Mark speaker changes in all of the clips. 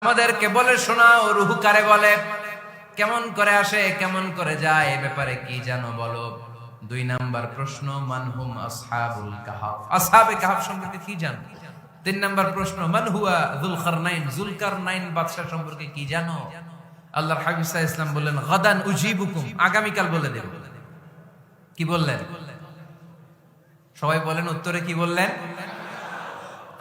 Speaker 1: আমাদেরকে বলে শোনাও, রুহু কারে বলে, কেমন করে আসে, কেমন করে যায়, এ ব্যাপারে কি জানো বলো। 2 নাম্বার প্রশ্ন, মানহুম আসহাবুল কাহাফ, আসহাবে কাহাফ সম্পর্কে কি জানো। 3 নাম্বার প্রশ্ন, মান হুয়া যুলকারনাইন, যুলকারনাইন বাদশা সম্পর্কে কি জানো। আল্লাহর হাবিব সাল্লাল্লাহু আলাইহি ওয়াসাল্লাম বললেন, গাদান উজিবুকুম, আগামীকাল বলে দেব। কি বললেন? সবাই বলেন উত্তরে কি বললেন?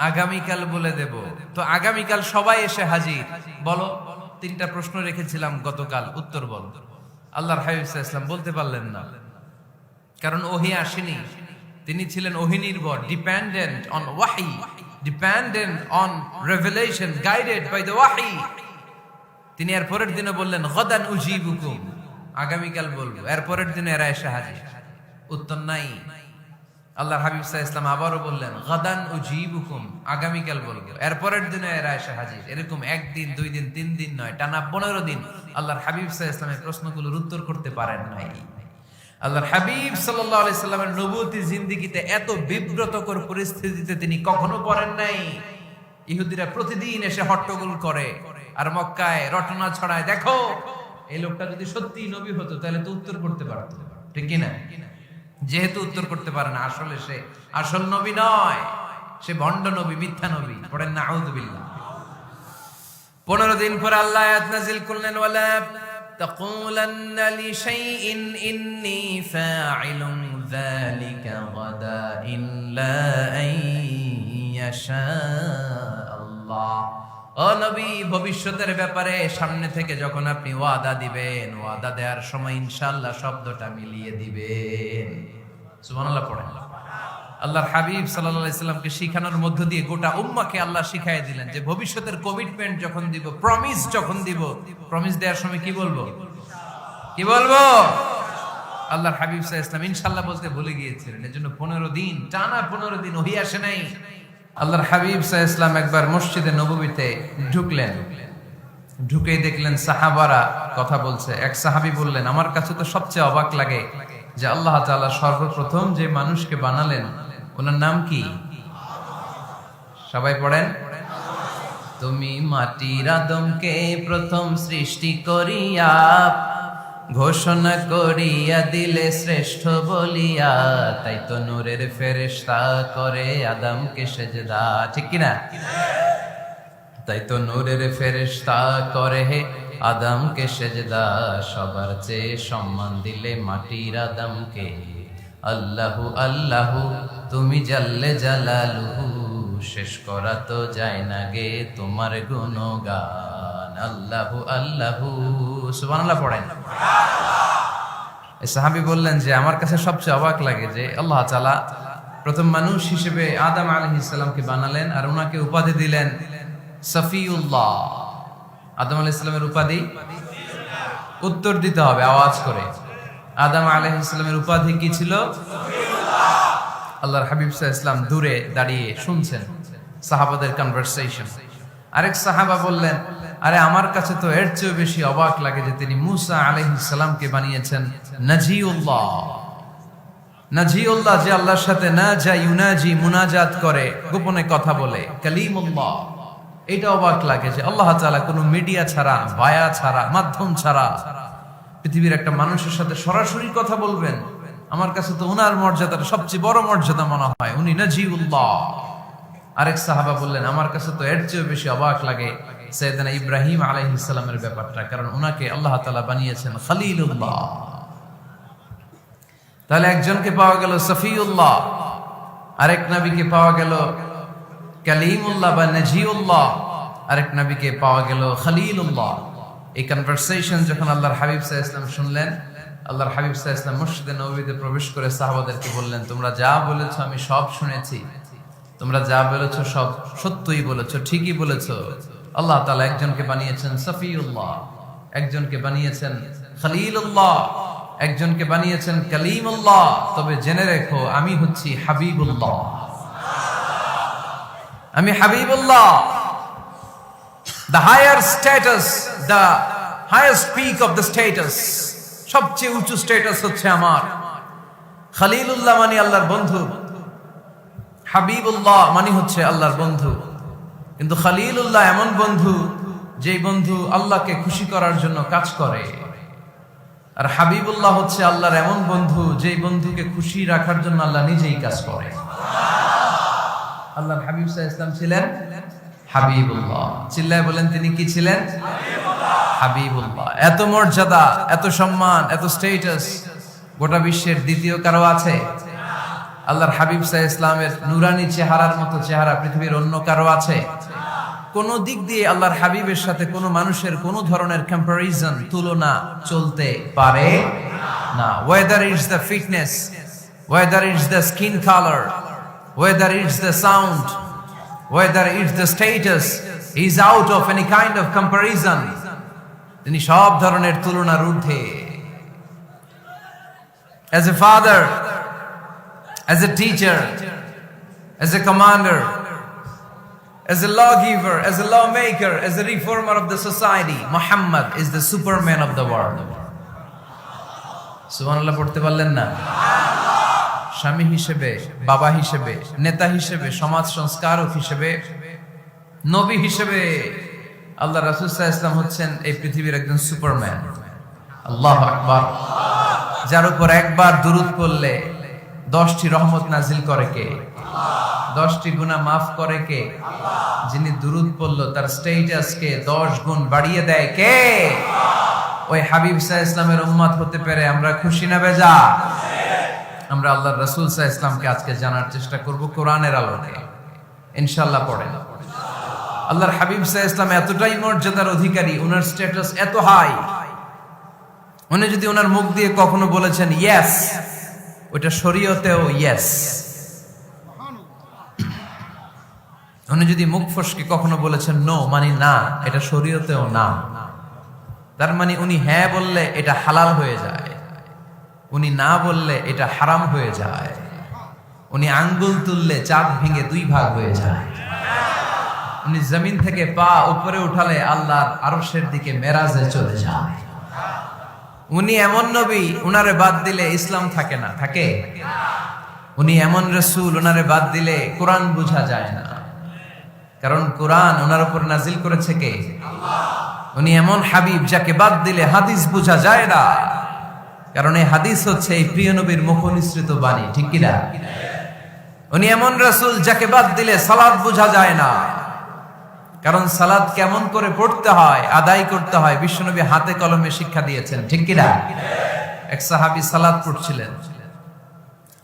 Speaker 1: আগামীকাল বলে দেব। তো আগামীকাল সবাই এসে হাজির। বলো, 3টা প্রশ্ন রেখেছিলাম গতকাল, উত্তর বল। আল্লাহর হাবিব সাল্লাল্লাহু আলাইহি ওয়াসাল্লাম বলতে পারলেন না, কারণ ওহী আসেনি। তিনি ছিলেন ওহী নির্ভর, ডিপেন্ডেন্ট অন ওয়াহি, dependent on revelation, guided by the ওয়াহি। তিনি এর পরের দিনে বললেন, গাদান উজিবুকুম, আগামীকাল বলবো। এর পরের দিনে এরা এসে হাজির, উত্তর নাই। আল্লাহর হাবিব সাল্লাল্লাহু আলাইহি ওয়াসাল্লাম আবারও বললেন, গাদান উজিবুকুম, আগামীকাল বলবো। এরপরের দিনে এরা এসে হাজির। এরকম 1 দিন 2 দিন 3 দিন নয়, টানা 15 দিন আল্লাহর হাবিব সাল্লাল্লাহু আলাইহি ওয়াসাল্লামের প্রশ্নগুলোর উত্তর করতে পারেন নাই। আল্লাহর হাবিব সাল্লাল্লাহু আলাইহি সাল্লামের নবুয়তী জিন্দেগিতে এত বিব্রতকর পরিস্থিতিতে তিনি কখনো পড়েন নাই। ইহুদিরা প্রতিদিন এসে হট্টগোল করে আর মক্কায় রটনা ছড়ায়, দেখো এই লোকটা যদি সত্যি নবী হতো তাহলে তো উত্তর করতে পারতো, ঠিক কি না? যেহেতু উত্তর করতে পারে না, আসলে সে আসল নবী নয়, সে ভণ্ড নবী, মিথ্যা নবী। পড়েন না আউযুবিল্লাহ। 15 দিন পর আল্লাহ আয়াত নাযিল করলেন, ওয়ালা তাকুলান্না লিশাইইন ইন্নী ফাইলুন যালিকা গাদা ইল্লা আইয়াশা আল্লাহ। ও নবী, ভবিষ্যতের ব্যাপারে সামনে থেকে যখন আপনি ওয়াদা দিবেন, ওয়াদা দেওয়ার সময় ইনশাআল্লাহ শব্দটা মিলিয়ে দিবেন। সুবহানাল্লাহ পড়েন। আল্লাহর হাবিব সাল্লাল্লাহু আলাইহি সাল্লামকে শিখানোর মধ্য দিয়ে গোটা উম্মাহকে আল্লাহ শিখাইয়ে দিলেন যে ভবিষ্যতের কমিটমেন্ট যখন দিব, প্রমিস যখন দিব, প্রমিস দেওয়ার সময় কি বলবো? কি বলবো? আল্লাহর হাবিব সাল্লাল্লাহু আলাইহি সাল্লাম ইনশাআল্লাহ বলতে ভুলে গিয়েছিলেন। এজন্য 15 দিন, টানা 15 দিন ওহী আসে নাই। আল্লাহর হাবিব সাল্লাল্লাহু আলাইহি সাল্লাম একবার মসজিদে নববীতে ঢুকলেন, ঢুকেই দেখলেন সাহাবারা কথা বলছে। এক সাহাবী বললেন, আমার কাছে তো সবচেয়ে অবাক লাগে যে আল্লাহ তাআলা সর্বপ্রথম যে মানুষকে বানালেন ওনার নাম কি? সবাই পড়েন। তুমি মাটির আদমকে প্রথম সৃষ্টি করিয়া ঘোষণা করিয়া দিলে শ্রেষ্ঠ বলিয়া, তাই তো নূরের ফেরেশতা করে আদমকে সেজদা, ঠিক কি না? তাই তো নূরের ফেরেশতা করে আদমকে সেজদা, সবার চেয়ে সম্মান দিলে মাটির আদমকে। আল্লাহু আল্লাহু তুমি জাল্লে জালালুহু, শেষ করা তো যায় না গে তোমার গুণগান। আল্লাহু আল্লাহু, সুবহানাল্লাহ পড়েন। এই সাহাবী বললেন যে আমার কাছে সবচেয়ে অবাক লাগে যে আল্লাহ তাআলা প্রথম মানুষ হিসেবে আদম আলাইহিস সালামকে বানালেন আর ওনাকে উপাধি দিলেন সফিউল্লাহ। আদম আলাইহিস সালামের উপাধি উত্তর দিতে হবে আওয়াজ করে। আদম আলাইহিস সালামের উপাধি কি ছিল? সফিউল্লাহ। আল্লাহর হাবিব সাল্লাল্লাহু আলাইহি ওয়াসাল্লাম দূরে দাঁড়িয়ে শুনছেন সাহাবাদের কনভারসেশন। আরেক সাহাবা বললেন, আরে আমার কাছে তো এর চেয়ে বেশি অবাক লাগে যে তিনি মুসা আলাইহিস সালামকে বানিয়েছেন নাজিউল্লাহ। নাজিউল্লাহ, যে আল্লাহর সাথে না যা ইউনাজি, মুনাজাত করে, গোপনে কথা বলে, কালিমুল্লাহ। এটা অবাক লাগে যে আল্লাহ তাআলা কোনো মিডিয়া ছাড়া, ভায়া ছাড়া, মাধ্যম ছাড়া পৃথিবীর একটা মানুষের সাথে সরাসরি কথা বলবেন। আমার কাছে তো ওনার মর্যাদাটা সবচেয়ে বড় মর্যাদা মনে হয়, উনি নাজিউল্লাহ। আরেক সাহাবা বললেন, আমার কাছে তো এর চেয়ে বেশি অবাক লাগে সাইয়েদনা ইব্রাহিম আলাইহিস সালামের ব্যাপারটা, কারণ ওনাকে আল্লাহ তাআলা বানিয়েছেন খলিলুল্লাহ। তাহলে একজনকে পাওয়া গেল সফিউল্লাহ, আরেক নবীকে পাওয়া গেল কালিমুল্লাহ বা নাজিউল্লাহ, আরেক নবীকে পাওয়া গেল খলিলুল্লাহ। এই কনভারসেশন যখন আল্লাহর হাবিব সাল্লাল্লাহু আলাইহি ওয়াসাল্লাম শুনলেন, আল্লাহর হাবিব সাল্লাল্লাহু আলাইহি ওয়াসাল্লাম মসজিদে নববীতে প্রবেশ করে সাহাবাদেরকে বললেন, তোমরা যা বলেছো আমি সব শুনেছি, তোমরা যা বলেছো সব সত্যই বলেছো, ঠিকই বলেছো। আল্লাহ তাআলা একজনকে বানিয়েছেন সফিউল্লাহ, একজনকে বানিয়েছেন খলিলুল্লাহ, একজনকে বানিয়েছেন কালিমুল্লাহ। তবে জেনে রেখো আমি হচ্ছি হাবিবুল্লাহ, আমি Habibullah. The higher status, the highest peak of the status, সবচেয়ে উঁচু স্ট্যাটাস হচ্ছে আমার। খলিলুল্লাহ মানে আল্লাহর বন্ধু, হাবিবুল্লাহ মানে হচ্ছে আল্লাহর বন্ধু। কিন্তু খলিলুল্লাহ এমন বন্ধু যেই বন্ধু আল্লাহকে খুশি করার জন্য কাজ করে। আর হাবিবুল্লাহ হচ্ছে আল্লাহর এমন বন্ধু যেই বন্ধুকে খুশি রাখার জন্য আল্লাহ নিজেই কাজ করে। আল্লাহর হাবিব সাল্লাল্লাহু আলাইহি ওয়াসাল্লাম ছিলেন হাবিবুল্লাহ। চিল্লায় বলেন তিনি কি ছিলেন? হাবিবুল্লাহ। এত মর্যাদা, এত সম্মান, এত স্ট্যাটাস গোটা বিশ্বের দ্বিতীয় কারো আছে? আল্লাহর হাবিব সাল্লাল্লাহু আলাইহি ওয়াসাল্লামের নুরানি চেহারার মতো চেহারা পৃথিবীর অন্য কারো আছে? কোন দিক দিয়ে আল্লাহর হাবিবের সাথে কোন মানুষের কোন ধরনের কম্পারিজন, তুলনা চলতে পারে না। Whether it's the fitness, whether it's the skin colour, whether it's the sound, whether it's the status, he is out of any kind of comparison. তিনি সব ধরনের তুলনার ঊর্ধ্বে। As a father, as a teacher, as a commander, as a lawgiver, as a lawmaker, as a reformer of the society, Muhammad is the superman of the world. সুবহানাল্লাহ পড়তে পারলেন না? স্বামী হিসেবে, বাবা হিসেবে, নেতা হিসেবে, সমাজ সংস্কারক হিসেবে, নবী হিসেবে আল্লাহ রাসূল সাল্লাল্লাহু আলাইহি ওয়াসাল্লাম হচ্ছেন এই পৃথিবীর একজন সুপারম্যান। আল্লাহু আকবার। যার উপর একবার দুরূদ পড়লে 10টি রহমত নাজিল করে কে? 10টি গুনাহ মাফ করে কে? যিনি দুরূদ পড়লো তার স্ট্যাটাসকে 10 গুণ বাড়িয়ে দেয় কে? ওই হাবিব সাল্লাল্লাহু আলাইহি ওয়াসাল্লামের উম্মত হতে পেরে আমরা খুশি না বেজা? আমরা আল্লাহর রাসূল সাল্লাল্লাহু আলাইহি ওয়াসাল্লামকে আজকে জানার চেষ্টা করব কোরআনের আলোকে। ইনশাআল্লাহ পড়েন। আল্লাহর হাবিব সাল্লাল্লাহু আলাইহি ওয়াসাল্লাম এতটাই মর্যাদার অধিকারী, ওনার স্ট্যাটাস এত হাই, উনি যদি ওনার মুখ দিয়ে কখনো বলেছেন ইয়েস, ওটা শরীয়তেও ইয়েস। উনি যদি মুখ ফসকে কখনো বলেছেন নো, মানে না, এটা শরীয়তেও না। তার মানে উনি হ্যাঁ বললে এটা হালাল হয়ে যায়, উনি না বললে এটা হারাম হয়ে যায়। উনি আঙ্গুল তুললে চাঁদ ভেঙে 2 ভাগ হয়ে যায়। উনি জমিন থেকে পা উপরে উঠালে আল্লাহর আরশের দিকে মেরাজে চলে যায়। উনি এমন নবী, উনারে বাদ দিলে ইসলাম থাকে না, থাকে? উনি এমন রাসূল, উনারে বাদ দিলে কোরআন বোঝা যায় না, কারণ কোরআন ওনার উপর নাজিল করেছে কে? আল্লাহ। উনি এমন হাবিব যাকে বাদ দিলে হাদিস বোঝা যায় না, কারণ এই হাদিস হচ্ছে এই প্রিয় নবীর মুখনিসৃত বাণী, ঠিক কি না? উনি এমন রাসূল যাকে বাদ দিলে সালাত বোঝা যায় না, কারণ সালাত কেমন করে পড়তে হয়, আদায় করতে হয় বিশ্বনবী হাতে কলমে শিক্ষা দিয়েছেন, ঠিক কি না? এক সাহাবী সালাত পড়ছিলেন,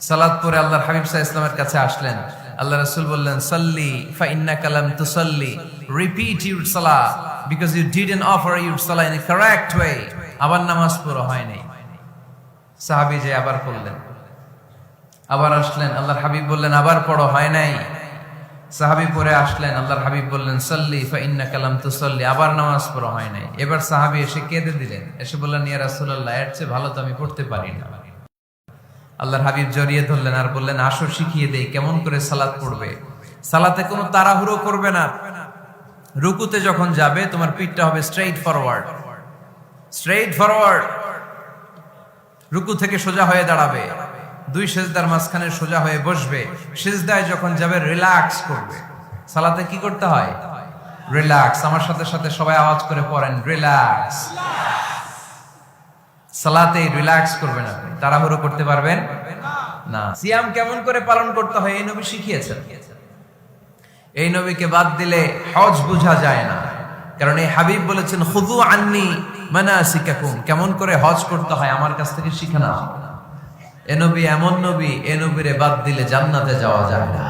Speaker 1: সালাত পড়ে আল্লাহর হাবিব সাল্লাল্লাহু আলাইহি ওয়াসাল্লামের কাছে আসলেন। আল্লাহ রাসূল বললেন সাল্লি ফা ইন্নাকা লাম তুসাল্লি, রিপিট ইউর সালাহ because you didn't offer your সালাহ ইন এ কারেক্ট ওয়ে। আবার নামাজ পড়া হয় নাই। সাহাবী যে আবার পড়লেন, আবার আসলেন, আল্লাহর হাবিব বললেন আবার পড়ো, হয় নাই। সাহাবী পরে আসলেন, আল্লাহর হাবিব বললেন সাল্লি ফা ইন্নাকা লাম তুসাল্লি, আবার নামাজ পড়া হয় নাই। এবার সাহাবী এসে কেঁদে দিলেন, এসে বললেন ইয়া রাসূলুল্লাহ, এর চেয়ে ভালো তো আমি পড়তে পারি না। আল্লাহর হাবিব জড়িয়ে ধরলেন আর বললেন আসো শিখিয়ে দেই কেমন করে সালাত পড়বে। সালাতে কোনো তাড়াহুড়ো করবে না। রুকুতে যখন যাবে তোমার পিঠটা হবে স্ট্রেইট ফরওয়ার্ড, স্ট্রেইট ফরওয়ার্ড। রুকু থেকে সোজা হয়ে দাঁড়াবে, 2 সিজদার মাঝখানে সোজা হয়ে বসবে। সিজদায় যখন যাবে রিল্যাক্স করবে। সালাতে কি করতে হয়? রিল্যাক্স। আমার সাথে সাথে সবাই আওয়াজ করে পড়েন রিল্যাক্স। সালাতে রিল্যাক্স করবেন আপনি, তাড়াহুড়ো করতে পারবেন না। সিয়াম কেমন করে পালন করতে হয় এই নবী শিখিয়েছেন। এই নবীকে বাদ দিলে হজ বোঝা যায় না, কারণ এই হাবিব বলেছেন খুযু আন্নী মানাসিকাকুম, কেমন করে হজ করতে হয় আমার কাছ থেকে শিখে নাও। এ নবী এমন নবী, এ নবীরে বাদ দিলে জান্নাতে যাওয়া যায় না,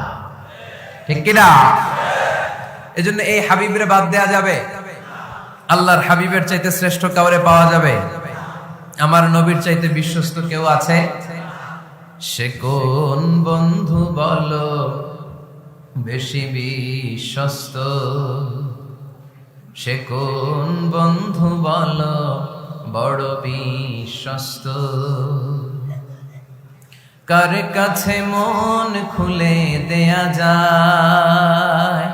Speaker 1: ঠিক কি না? এজন্য এই হাবিবরে বাদ দেয়া যাবে? আল্লাহর হাবিবের চাইতে শ্রেষ্ঠ কাউরে পাওয়া যাবে? আমার নবীর চাইতে বিশ্বস্ত কেউ আছে? সে কোন বন্ধু বলো বেশি বিশ্বস্ত? সে কোন বন্ধু বলো বড় বিশ্বস্ত? কার কাছে মন খুলে দেয়া যায়,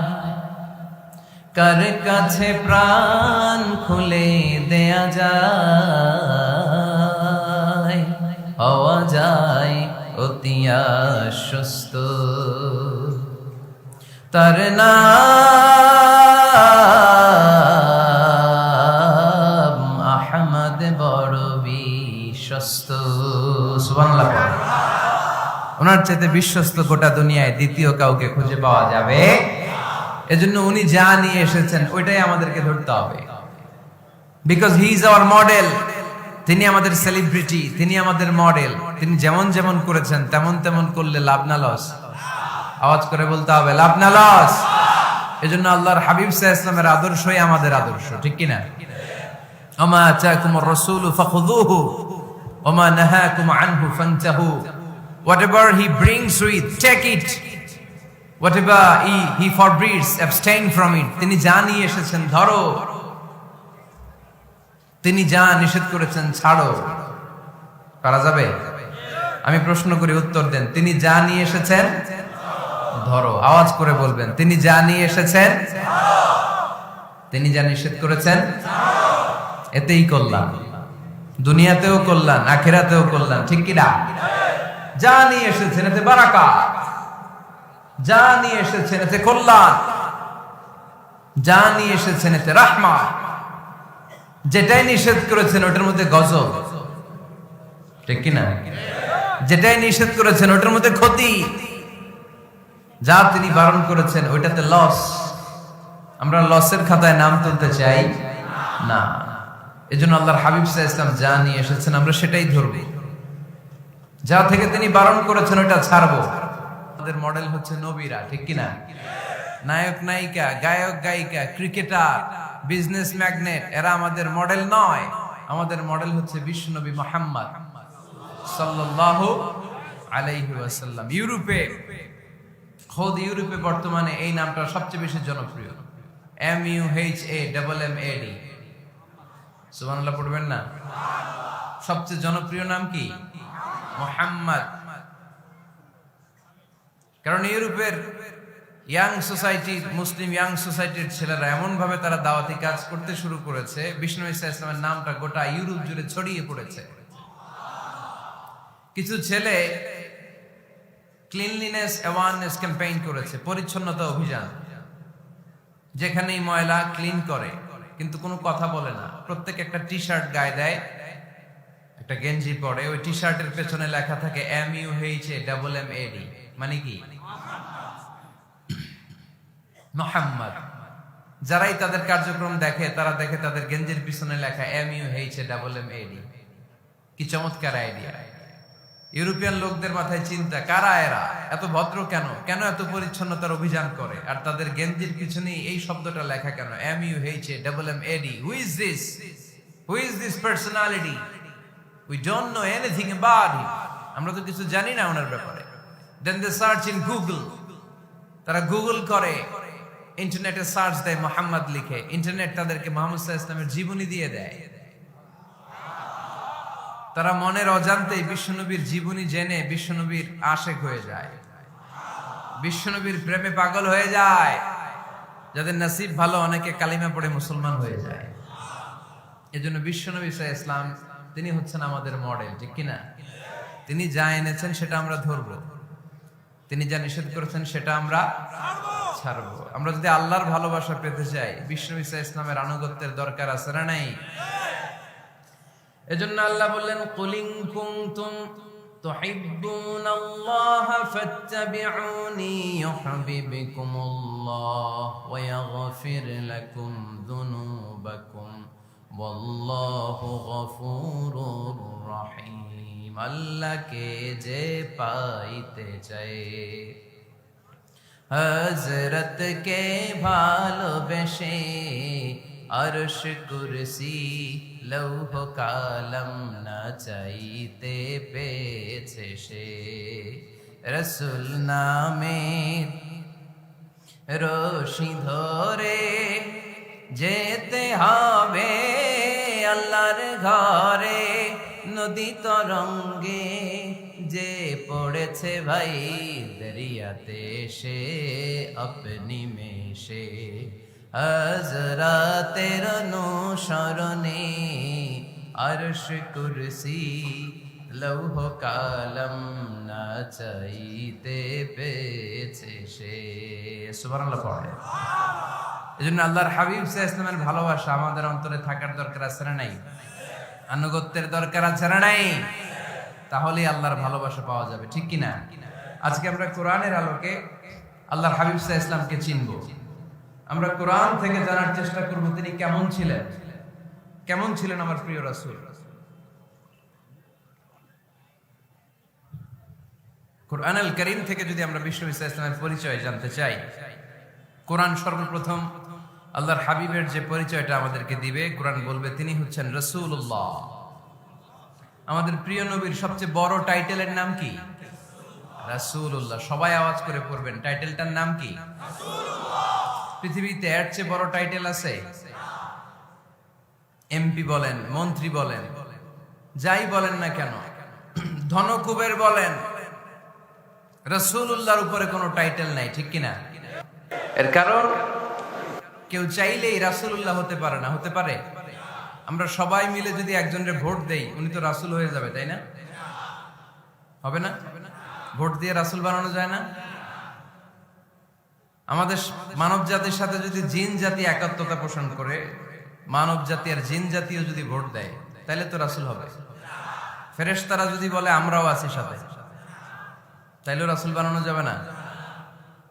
Speaker 1: কার কাছে প্রাণ খুলে দেয়া যায়, হওয়া যায় অতি আশ্বস্ত। তার নাম বিশ্বস্ত। সুবহানাল্লাহ। ওনার চাইতে বিশ্বস্ত গোটা দুনিয়ায় দ্বিতীয় কাউকে খুঁজে পাওয়া যাবে। এজন্য উনি যা নিয়ে এসেছেন ওইটাই আমাদেরকে ধরতে হবে, because he is our model. তিনি আমাদের সেলিব্রিটি, তিনি আমাদের মডেল। তিনি যেমন যেমন করেছেন তেমন তেমন করলে লাভ না লস? আওয়াজ করে বলতে হবে লাভ না লস। এজন্য আল্লাহর হাবিব সাল্লাল্লাহু আলাইহি ওয়াসাল্লামের আদর্শই আমাদের আদর্শ, ঠিক কি না? ওমা আতাকুমুর রাসূলু ফাখুযুহু ওমা নাহাকুম আনহু ফান্তাহু। Whatever he brings with, take it. Whatever he forbids, abstain from it. তিনি যা নিয়ে এসেছেন ধরো, তিনি যা নিষেধ করেছেন ছাড়ো। পারা যাবে? আমি প্রশ্ন করি, উত্তর দেন। তিনি যা নিয়ে এসেছেন ধরো। আওয়াজ করে বলবেন, তিনি যা নিয়ে এসেছেন, তিনি যা নিষেধ করেছেন এতেই কল্যাণ, দুনিয়াতেও কল্যাণ, আখিরাতেও কল্যাণ, ঠিক কি না? যা নিয়ে এসেছেন এতে বারাকাত, যা নিয়ে এসেছেন এতে কল্যাণ, যা নিয়ে এসেছেন এতে রাহমাত। যেটাই নিষেধ করেছেন ওটার মধ্যে গজব, ঠিক কি না? যেটাই নিষেধ করেছেন ওটার মধ্যে ক্ষতি, যা তিনি বারণ করেছেন ওইটাতে লস। আমরা লসের খাতায় নাম তুলতে চাই না। এজন্য আল্লাহর হাবিব সাল্লাল্লাহু আলাইহি ওয়াসাল্লাম যা নিয়ে এসেছেন আমরা সেটাই ধরব, যা থেকে তিনি বারণ করেছেন ওটা ছাড়বো। আমাদের মডেল হচ্ছে নবীরা, ঠিক কি না? নায়ক নায়িকা, গায়ক গায়িকা, ক্রিকেটার, বিজনেস ম্যাগনেট, এরা আমাদের মডেল নয়। আমাদের মডেল হচ্ছে বিশ্বনবী মুহাম্মদ সাল্লাল্লাহু আলাইহি ওয়াসাল্লাম। ইউরোপে বর্তমানে এই নামটা সবচেয়ে বেশি জনপ্রিয়, MUHAMMAD। সুবহানাল্লাহ পড়বেন না? সবচেয়ে জনপ্রিয় নাম কি? মুহাম্মদ। কারণ ইউরোপের ইয়াং সোসাইটির, মুসলিম ইয়াং সোসাইটির ছেলেরা এমন ভাবে তারা দাওয়াতি কাজ করতে শুরু করেছে, বিষ্ণু ঈসা ইসলামের নামটা গোটা ইউরোপ জুড়ে ছড়িয়ে পড়েছে। কিছু ছেলে ক্লিনলিনেস অ্যাওয়ারনেস ক্যাম্পেইন করেছে, পরিচ্ছন্নতা অভিযান। যেখানেই ময়লা ক্লিন করে, কিন্তু কোনো কথা বলে না। প্রত্যেক একটা টি শার্ট গায়ে দেয়, একটা গেঞ্জি পরে, ওই টি শার্টের পেছনে লেখা থাকে MUHAMMAD, মানে কি? মুহাম্মদ। যারাই তাদের কার্যক্রম দেখে তারা দেখে তাদের গেঞ্জির পিছনে লেখা MUHAMMAD। কি চমৎকার আইডিয়া! ইউরোপিয়ান লোকদের মাথায় চিন্তা, কারা এরা, এত ভদ্র কেন, কেন এত পরিচ্ছন্নতার অভিযান করে, আর তাদের গেঞ্জির পিছনে এই শব্দটা লেখা কেন, MUHAMMAD? Who is this personality? We don't know anything about him. আমরা তো কিছু জানি না ওনার ব্যাপারে। Then they search in Google. তারা গুগল করে, ইন্টারনেটে সার্চ দেয় মুহাম্মদ লিখে। ইন্টারনেট তাদেরকে মুহাম্মদ সাল্লাল্লাহু আলাইহি ওয়াসাল্লামের জীবনী দিয়ে দেয়। তারা মনের অজান্তেই বিশ্বনবীর জীবনী জেনে বিশ্বনবীর আশেক হয়ে যায়, বিশ্বনবীর প্রেমে পাগল হয়ে যায়। যাদের নসিব ভালো, অনেকে কালিমা পড়ে মুসলমান হয়ে যায়। এজন্য বিশ্বনবী সাল্লাল্লাহু আলাইহি ওয়াসাল্লাম তিনি হচ্ছেন আমাদের মডেল, ঠিক কিনা? তিনি যা এনেছেন সেটা আমরা ধরবো, তিনি যা নিষেধ করেছেন সেটা আমরা ছাড়বো। আমরা যদি আল্লাহর ভালোবাসা পেতে চাই, বিশ্বনবী সাল্লাল্লাহু আলাইহি ওয়াসাল্লামের আনুগত্যের দরকার আছে না নাই? এজন্য আল্লাহ বললেন, কুল ইন কুনতুম তুহিব্বুনাল্লাহা ফাত্তাবিউনি ইউহিব্বুকুমুল্লাহ ওয়া ইয়াগফির লাকুম যুনুবাকুম ওয়াল্লাহু গফুরুর রহিম। আল্লাহকে যে পাইতে চায়, হযরতকে ভালোবেসে আরশ কুরসি লৌহ কালাম না চাইতে পেয়েছে সে। রাসূল নামের রশি ধরে যেতে হবে আল্লাহর ঘরে। নদী তরঙ্গে যে পড়েছে ভাই দরিয়াতে, সে আপনি মেশে হযরতের অনুসরণে আরশ কুরসি লৌহ কালাম না চাইতে পেয়েছে সে। সুবহানাল্লাহ পড়ে। এজন্য আল্লাহর হাবিব সাল্লাল্লাহু আলাইহি ওয়াসাল্লামের ভালোবাসা আমাদের অন্তরে থাকার দরকার আছে না নাই? আনুগত্যের দরকার আছে না নাই? তাহলেই আল্লাহর ভালোবাসা পাওয়া যাবে, ঠিক কিনা? আজকে আমরা কোরআনের আলোকে আল্লাহর হাবিব সাল্লাল্লাহু আলাইহি ওয়াসাল্লামকে চিনব। আমরা কোরআন থেকে জানার চেষ্টা করব তিনি কেমন ছিলেন, কেমন ছিলেন আমার প্রিয় রাসূল। কোরআনুল কারীম থেকে যদি আমরা বিশ্বনবী সাল্লাল্লাহু আলাইহি ওয়াসাল্লামের পরিচয় জানতে চাই, কোরআন সর্বপ্রথম আল্লাহর হাবিবের যে পরিচয়টা আমাদেরকে দিবে, কোরআন বলবে তিনি হচ্ছেন রাসূলুল্লাহ। আমাদের প্রিয় নবীর সবচেয়ে বড় টাইটেলের নাম কি? রাসূলুল্লাহ। সবাই আওয়াজ করে পড়বেন, টাইটেলটার নাম কি? পৃথিবীতে এর চেয়ে বড় টাইটেল আছে? এমপি বলেন, মন্ত্রী বলেন, যাই বলেন না কেন, ধনকুবের বলেন, রাসূলুল্লাহর উপরে কোনো টাইটেল নাই, ঠিক কিনা? এর কারণ কেউ চাইলেই রাসূলুল্লাহ হতে পারে না। হতে পারে? আমরা সবাই মিলে যদি একজনের ভোট দেই, উনি তো রাসূল হয়ে যাবে, তাই না? হবে না? ভোট দিয়ে রাসূল বানানো যায় না? আমাদের মানব জাতির সাথে যদি জিন জাতি একাত্মতা পোষণ করে, মানব জাতি আর জিন জাতিও যদি ভোট দেয়, তাহলে তো রাসূল হবে। ফেরেশতারা যদি বলে আমরাও আছি সাথে, তাইলেও রাসূল বানানো যাবে না।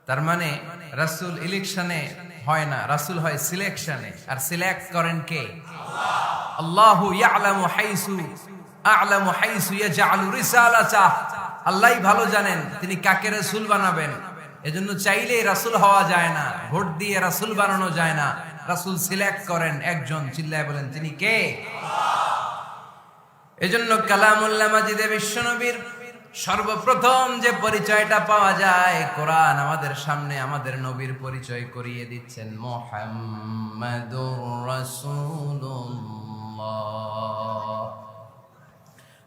Speaker 1: তার মানে রাসূল ইলেকশনে হয় না, রাসূল হয় সিলেকশনে। আর সিলেক্ট করেন কে? আল্লাহু ইয়ালামু হাইসু ইয়াজআলু রিসালাতাহ। আল্লাহই ভালো জানেন তিনি কাকে রাসূল বানাবেন। এজন্য চাইলেই রাসূল হওয়া যায় না, ভোট দিয়ে রাসূল বানানো যায় না। রাসূল সিলেক্ট করেন একজন, চিল্লায় বলেন তিনি কে? এজন্য কালামুল্লাহ মাজিদে বিশ্বনবীর সর্বপ্রথম যে পরিচয়টা পাওয়া যায়, কোরআন আমাদের সামনে আমাদের নবীর পরিচয় করিয়ে দিচ্ছেন, মুহাম্মাদুর রাসূলুল্লাহ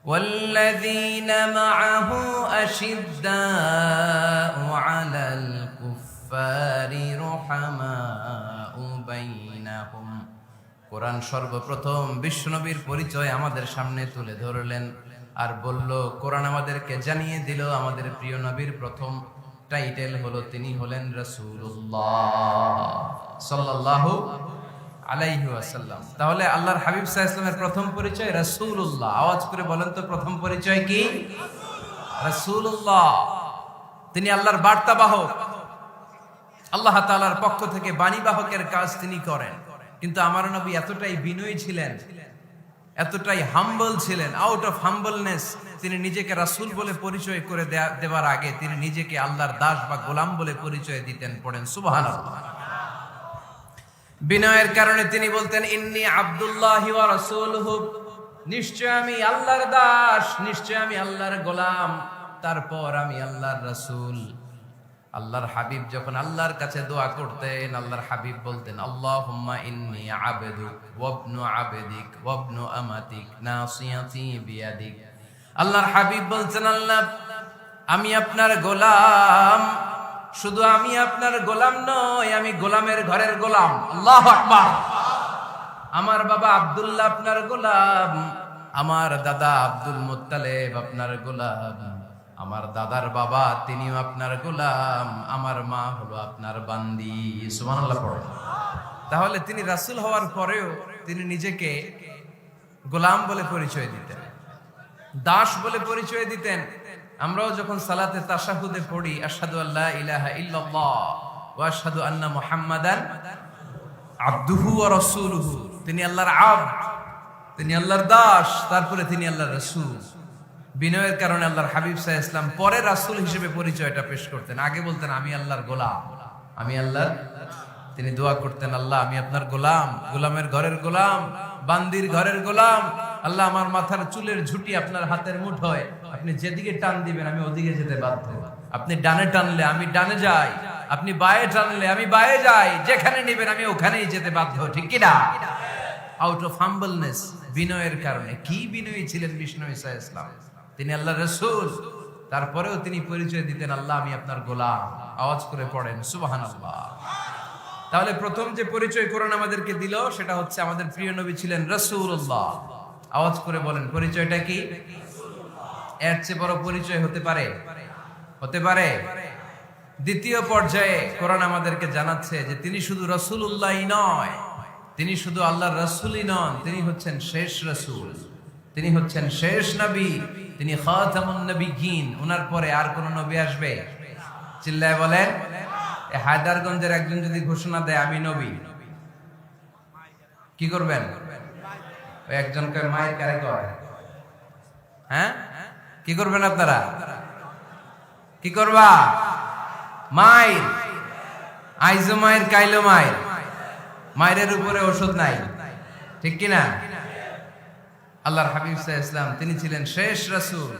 Speaker 1: ওয়াল্লাযীনা মাআহু আশিদ্দাউ আলাল কুফফারি রুহামাউ বাইনাহুম। কোরআন সর্বপ্রথম বিশ্বনবীর পরিচয় আমাদের সামনে তুলে ধরলেন আর বলল, কোরআন আমাদেরকে জানিয়ে দিল আমাদের প্রিয় নবীর প্রথম টাইটেল হলো তিনি হলেন রাসূলুল্লাহ সাল্লাল্লাহু আলাইহি ওয়াসাল্লাম। তাহলে আল্লাহর হাবিব সাল্লাল্লাহু আলাইহি ওয়াসাল্লামের প্রথম পরিচয় রাসূলুল্লাহ। আওয়াজ করে বলেন তো, প্রথম পরিচয় কি? রাসূলুল্লাহ। তিনি আল্লাহর বার্তাবাহক, আল্লাহ তাআলার পক্ষ থেকে বাণীবাহকের কাজ তিনি করেন। কিন্তু আমার নবী এতটাই বিনয়ী ছিলেন, এতটাই হাম্বল ছিলেন, আউট অফ হাম্বলনেস তিনি নিজেকে রাসূল বলে পরিচয় করে দেওয়ার আগে তিনি নিজেকে আল্লাহর দাস বা গোলাম বলে পরিচয় দিতেন। পড়েন সুবহানাল্লাহ। বিনয়ের কারণে তিনি বলতেন, ইন্নী আব্দুল্লাহি ওয়া রাসূলুহু, নিশ্চয় আমি আল্লাহর দাস, নিশ্চয় আমি আল্লাহর গোলাম, তারপর আমি আল্লাহর রাসূল। আল্লাহর হাবিব যখন আল্লাহর কাছে দোয়া করতেন, আল্লাহর হাবিব বলতেন, আল্লাহুম্মা ইন্নী আবদুক ওয়া ইবনু আবদিক ওয়া ইবনু আমাতিক নাসিয়াতি বিয়াদিক। আল্লাহর হাবিব বলছেন, আল্লাহ আমি আপনার গোলাম, শুধু আমি আপনার গোলাম নই, আমি গোলামের ঘরের গোলাম। আল্লাহু আকবার। আমার বাবা আব্দুল্লাহ আপনার গোলাম, আমার দাদা আব্দুল মুত্তালিব আপনার গোলাম, আমার দাদার বাবা তিনিও আপনার গোলাম, আমার মা হলো আপনার বান্দি। সুবহানাল্লাহ পড়েন। তাহলে তিনি রাসূল হওয়ার পরেও তিনি নিজেকে গোলাম বলে পরিচয় দিতেন, দাস বলে পরিচয় দিতেন। আমরাও যখন সালাতে তাশাহুদে পড়ি, আশহাদু আল্লা ইলাহা ইল্লাল্লাহ ওয়া আশহাদু আন্না মুহাম্মাদান আবদুহু ওয়া রাসূলুহু, তিনি আল্লাহর আবদ, তিনি আল্লাহর দাস, তারপরে তিনি আল্লাহর রাসূল। বিনয়ের কারণে আল্লাহর হাবিব সাল্লাল্লাহু আলাইহি ওয়াসাল্লাম পরে রাসূল হিসেবে পরিচয়টা পেশ করতেন। আগে বলতেন আমি আল্লাহর গোলাম, আমি আল্লাহর। তিনি দোয়া করতেন, আল্লাহ আমি আপনার গোলাম, গোলামের ঘরের গোলাম, বান্দির ঘরের গোলাম। আল্লাহ আমার মাথার চুলের ঝুঁটি আপনার হাতের মুঠোয়, আপনি যেদিকে টান দিবেন আমি ওদিকে যেতে বাধ্য। আপনি ডানে টানলে আমি ডানে যাই, আপনি বায়ে টানলে আমি বায়ে যাই, যেখানে নিবেন আমি ওখানেই যেতে বাধ্য, ঠিক কি না? আউট অফ হাম্বলনেস, বিনয়ের কারণে। কি বিনয়ী ছিলেন বিষ্ণু ঈসা ইসলাম। তিনি আল্লাহর রাসূল, তারপরেও তিনি পরিচয় দিতেন, আল্লাহ আমি আপনার গোলাম। আওয়াজ করে পড়েন সুবহানাল্লাহ। তাহলে প্রথম যে পরিচয় কোরআন আমাদেরকে দিল সেটা হচ্ছে আমাদের প্রিয় নবী ছিলেন রাসূলুল্লাহ। আওয়াজ করে বলেন পরিচয়টা কি? এর চেয়ে বড় পরিচয় হতে পারে? হতে পারে? দ্বিতীয় পর্যায়ে কোরআন আমাদেরকে জানাচ্ছে যে তিনি শুধু রাসূলুল্লাহই নয়, তিনি শুধু আল্লাহর রাসূলই নন, তিনি হচ্ছেন শেষ রাসূল। তিনি হচ্ছেন শেষ নবী, তিনি খাতামুন নবিয়্যিন। ওনার পরে আর কোন নবী আসবে? চিল্লায় বলেন। এই হায়দারগঞ্জের একজন যদি ঘোষণা দেয় আমি নবী, কি করবেন? ওই একজনকে মায়ের কারে করে, হ্যাঁ কি করবেন আপনারা? কি করবা? মায়ের আইজো মায়ের কাইলো মায়ের, মায়ের উপরে ওষুধ নাই, ঠিক কিনা? আল্লাহর হাবিব সাল্লাল্লাহু আলাইহি ওয়াসাল্লাম তিনি ছিলেন শেষ রাসূল।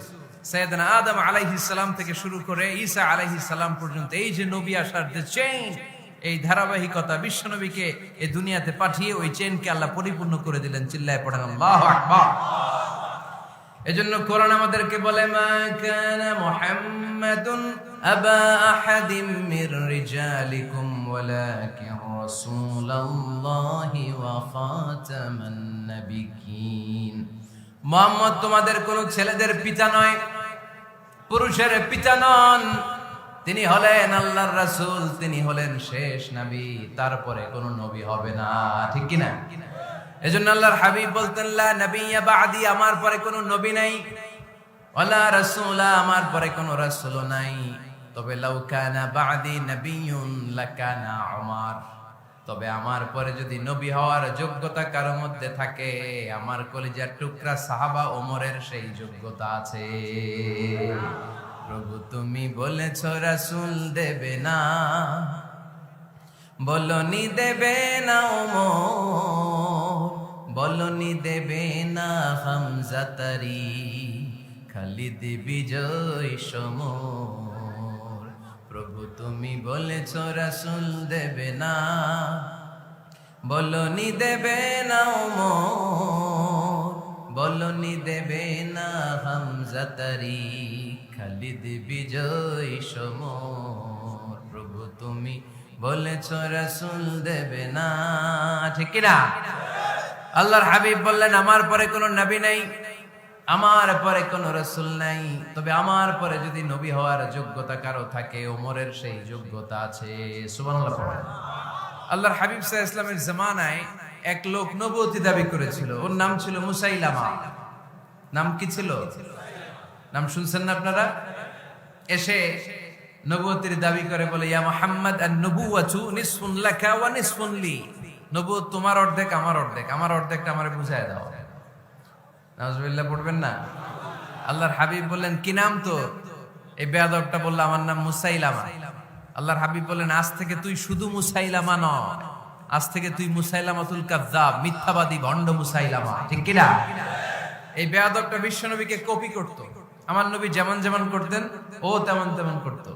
Speaker 1: সাইয়েদনা আদম আলাইহিস সালাম থেকে শুরু করে ঈসা আলাইহিস সালাম পর্যন্ত এই যে নবী আসার যে চেইন, এই ধারাবাহিকতা, বিশ্ব নবীকে এই দুনিয়াতে পাঠিয়ে ওই চেইনকে আল্লাহ পরিপূর্ণ করে দিলেন। চিল্লায় পড়েন আল্লাহু আকবার। এজন্য কোরআন আমাদেরকে বলে, মা কানা মুহাম্মাদুন আবা আহাদিম মির রিজালিকুম ওয়ালাকিন রাসূলুল্লাহি ওয়া খাতামান নাবিয়্যিন। মুহাম্মদ তোমাদের কোন ছেলেদের পিতা নয়, পুরুষের পিতা নন। তিনি হলেন আল্লাহর রাসূল, তিনি হলেন শেষ নবী, তারপরে কোন নবী হবে না, ঠিক কিনা? এজন্য আল্লাহর হাবিব বলতেন, লা নাবিয়্যা বা'দি, আমার পরে কোনো নবী নাই, ওয়ালা রাসূলা, আমার পরে কোনো রাসূল নাই। তবে লাউ কানা বা'দি নাবিয়্যুন লাকানা উমর, তবে আমার পরে যদি নবী হওয়ার যোগ্যতা কারো মধ্যে থাকে, আমার কলিজার টুকরা সাহাবা ওমরের সেই যোগ্যতা আছে। প্রভু তুমি বলেছো রাসূল দেবে না, বলনি দেবে না ওমর, বলনি দেবে না হামজা তারি, খালিদ বিজয় সমর। প্রভু তুমি বলেছো রাসূল দেবে না, বলনি দেবে না ওমর, বলনি দেবে না হামজা তারি, খালিদ বিজয় সমর। প্রভু তুমি বলেছো রাসূল দেবে না, ঠিক কিনা? আল্লাহর হাবিব বললেন, আমার পরে কোনো নবী নাই, আমার পরে কোনো রাসূল নাই, তবে আমার পরে যদি নবী হওয়ার যোগ্যতা কারো থাকে, ওমরের সেই যোগ্যতা আছে। সুবহানাল্লাহ পড়েন। আল্লাহর হাবিব সাল্লাল্লাহু আলাইহি ওয়াসাল্লামের জামানায় এক লোক নবুয়তি দাবি করেছিল, ওর নাম ছিল মুসাইলামা। নাম কি ছিল? নাম শুনছেন না আপনারা? এসে নবুয়তির দাবি করে বলে, ইয়া মুহাম্মদ আন-নবুওয়াতু নিসফুন লাকা ওয়া নিসফুন লি, নবুয়ত তোমার অর্ধেক আমার অর্ধেক, আমার অর্ধেকটা আমারে বুঝায় দাও। নাউজুবিল্লাহ পড়বেন না? আল্লাহর হাবিব বললেন, কি নাম তোর? এই বেয়াদবটা বলল, আমার নাম মুসাইলামা। আল্লাহর হাবিব বললেন, আজ থেকে তুই শুধু মুসাইলামা নয়, আজ থেকে তুই মুসাইলামাতুল কাযযাব, মিথ্যাবাদী ভণ্ড মুসাইলামা, ঠিক কিনা? এই বেয়াদবটা বিশ্বনবীকে কপি করত। আমার নবী যেমন যেমন করতেন ও তেমন তেমন করত।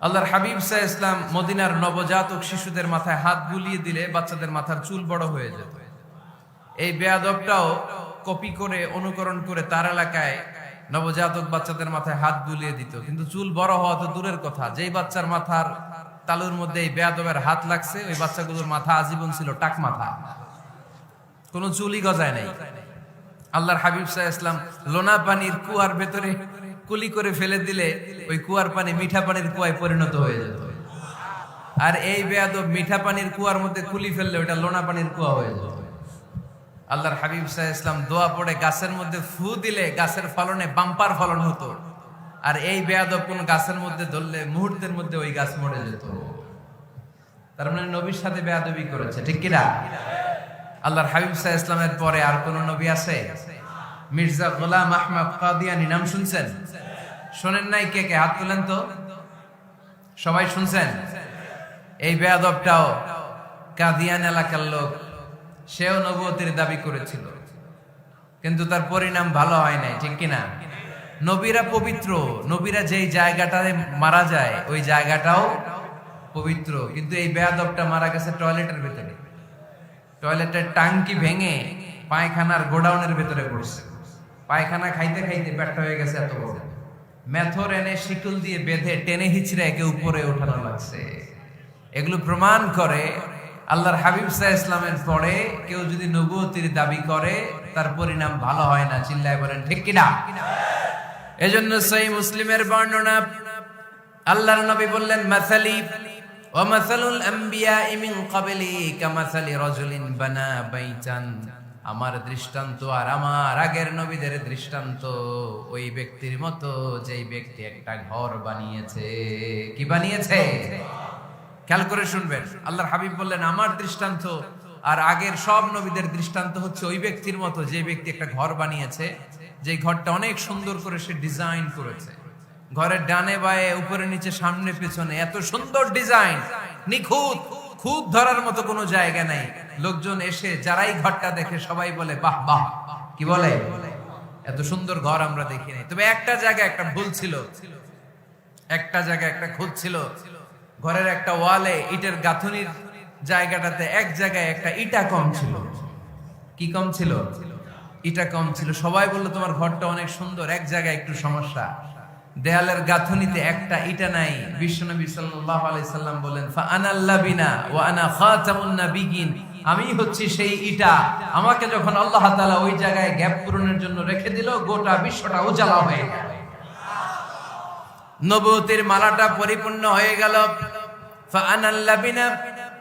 Speaker 1: আল্লাহর হাবিব সাল্লাল্লাহু আলাইহি ওয়াসাল্লাম মদিনার নবজাতক শিশুদের মাথায় হাত বুলিয়ে দিলে বাচ্চাদের মাথার চুল বড় হয়ে যেত। এই বেয়াদবটাও কপি করে, অনুকরণ করে তার এলাকায় নবজাতক বাচ্চাদের মাথায় হাত বুলিয়ে দিত, কিন্তু চুল বড় হওয়া তো দূরের কথা, যেই বাচ্চার মাথার তালুর মধ্যে এই বেয়াদবের হাত লাগছে, ওই বাচ্চাগুলোর মাথা আজীবন ছিল টাক মাথা, কোনো চুলই গজায় নাই। আল্লাহর হাবিব সাল্লাল্লাহু আলাইহি ওয়াসাল্লাম লোনা পানির কুয়ার ভেতরে কুলি করে ফেলে দিলে ওই কুয়ার পানি মিঠা পানির কুয়ায় পরিণত হয়ে যেত। আর এই বেয়াদব মিঠা পানির কুয়ার মধ্যে কুলি ফেললে ওটা লোনা পানির কুয়া হয়ে যেত। আল্লাহর হাবিব সাল্লাল্লাহু আলাইহি ওয়াসাল্লাম দোয়া পড়ে গাছের মধ্যে ফু দিলে গাছের ফলনে বাম্পার ফলন হতো, আর এই বেয়াদব কোন গাছের মধ্যে ধরলে মুহূর্তের মধ্যে ওই গাছ মরে যেত। তার মানে নবীর সাথে বেয়াদবি করেছে, ঠিক কিনা? আল্লাহর হাবিব সাল্লাল্লাহু আলাইহি ওয়াসাল্লামের পরে আর কোন নবী আছে? মির্জা গোলাম আহমদ কাদিয়ানী নাম শুনছেন? শোনেন নাই? কে কে হাত তুলেন তো। সবাই শুনছেন? এই বেয়াদবটাও কাদিয়ান এলাকার লোক, সেও নবুয়তের দাবি করেছিল, কিন্তু তার পরিণাম ভালো হয় নাই, ঠিক কিনা? নবীরা পবিত্র, নবীরা যেই জায়গাটায় মারা যায় ওই জায়গাটাও পবিত্র, কিন্তু এই বেয়াদবটা মারা গেছে টয়লেটের ভিতরে, টয়লেটের টাঙ্কি ভেঙে পায়খানার গোডাউনের ভেতরে পড়ছে। পায়খানা খাইতে খাইতে ব্যর্থ হয়ে গেছে এত বড়, মেথর এনে শিকল দিয়ে বেঁধে টেনে হিচড়ে একে উপরে ওঠানো লাগছে। এগুলো প্রমাণ করে আল্লাহর হাবিব সাল্লাল্লাহু আলাইহি ওয়াসাল্লামের পরে কেউ যদি নবুয়তির দাবি করে তার পরিণাম ভালো হয় না। চিল্লায় বলেন ঠিক কিনা? এজন্য সহিহ মুসলিমের বর্ণনা, আল্লাহর নবী বললেন, মাসালি ওয়া মাসালুল আমবিয়া মিন ক্বাবলি কামাসালি রাজুলিন বানা বাইতান, আমার দৃষ্টান্ত আর আমার আগের নবীদের দৃষ্টান্ত ওই ব্যক্তির মতো যেই ব্যক্তি একটা ঘর বানিয়েছে। কি বানিয়েছে? খেয়াল করে শুনবেন, আল্লাহর হাবিব বললেন আমার দৃষ্টান্ত আর আগের সব নবীদের দৃষ্টান্ত হচ্ছে ওই ব্যক্তির মতো যে ব্যক্তি একটা ঘর বানিয়েছে, যে ঘরটা অনেক সুন্দর করে সে ডিজাইন করেছে। ঘরের ডানে বায়ে উপরে নিচে সামনে পেছনে এত সুন্দর ডিজাইন, নিখুঁত, খুব ধরার মতো কোনো জায়গা নাই। লোকজন এসে যারাই ঘরটা দেখে সবাই বলে বাহ বাহ। কি বলে? এত সুন্দর ঘর আমরা দেখি নাই। তবে একটা জায়গায় একটা ভুল ছিল, একটা জায়গায় একটা খুঁত ছিল। ঘরের একটা ওয়ালে ইটের গাঁথুনির জায়গাটাতে এক জায়গায় একটা ইটা কম ছিল। কি কম ছিল? ইটা কম ছিল। সবাই বললো তোমার ঘরটা অনেক সুন্দর, এক জায়গায় একটু সমস্যা, দেয়ালের গাঁথুনিতে একটা ইটা নাই। বিশ্বনবী সাল্লাল্লাহু আলাইহি সাল্লাম বলেন ফাআনাল লাবিনা ওয়া আনা খাতামুন নাবিয়িন, আমি হচ্ছি সেই ইটা। আমাকে যখন আল্লাহ তাআলা ওই জায়গায় গ্যাপ পূরণের জন্য রেখে দিল, গোটা বিশ্বটা উজালা হয়ে গেল, নবুয়তের মালাটা পরিপূর্ণ হয়ে গেল। ফাআনাল লাবিনা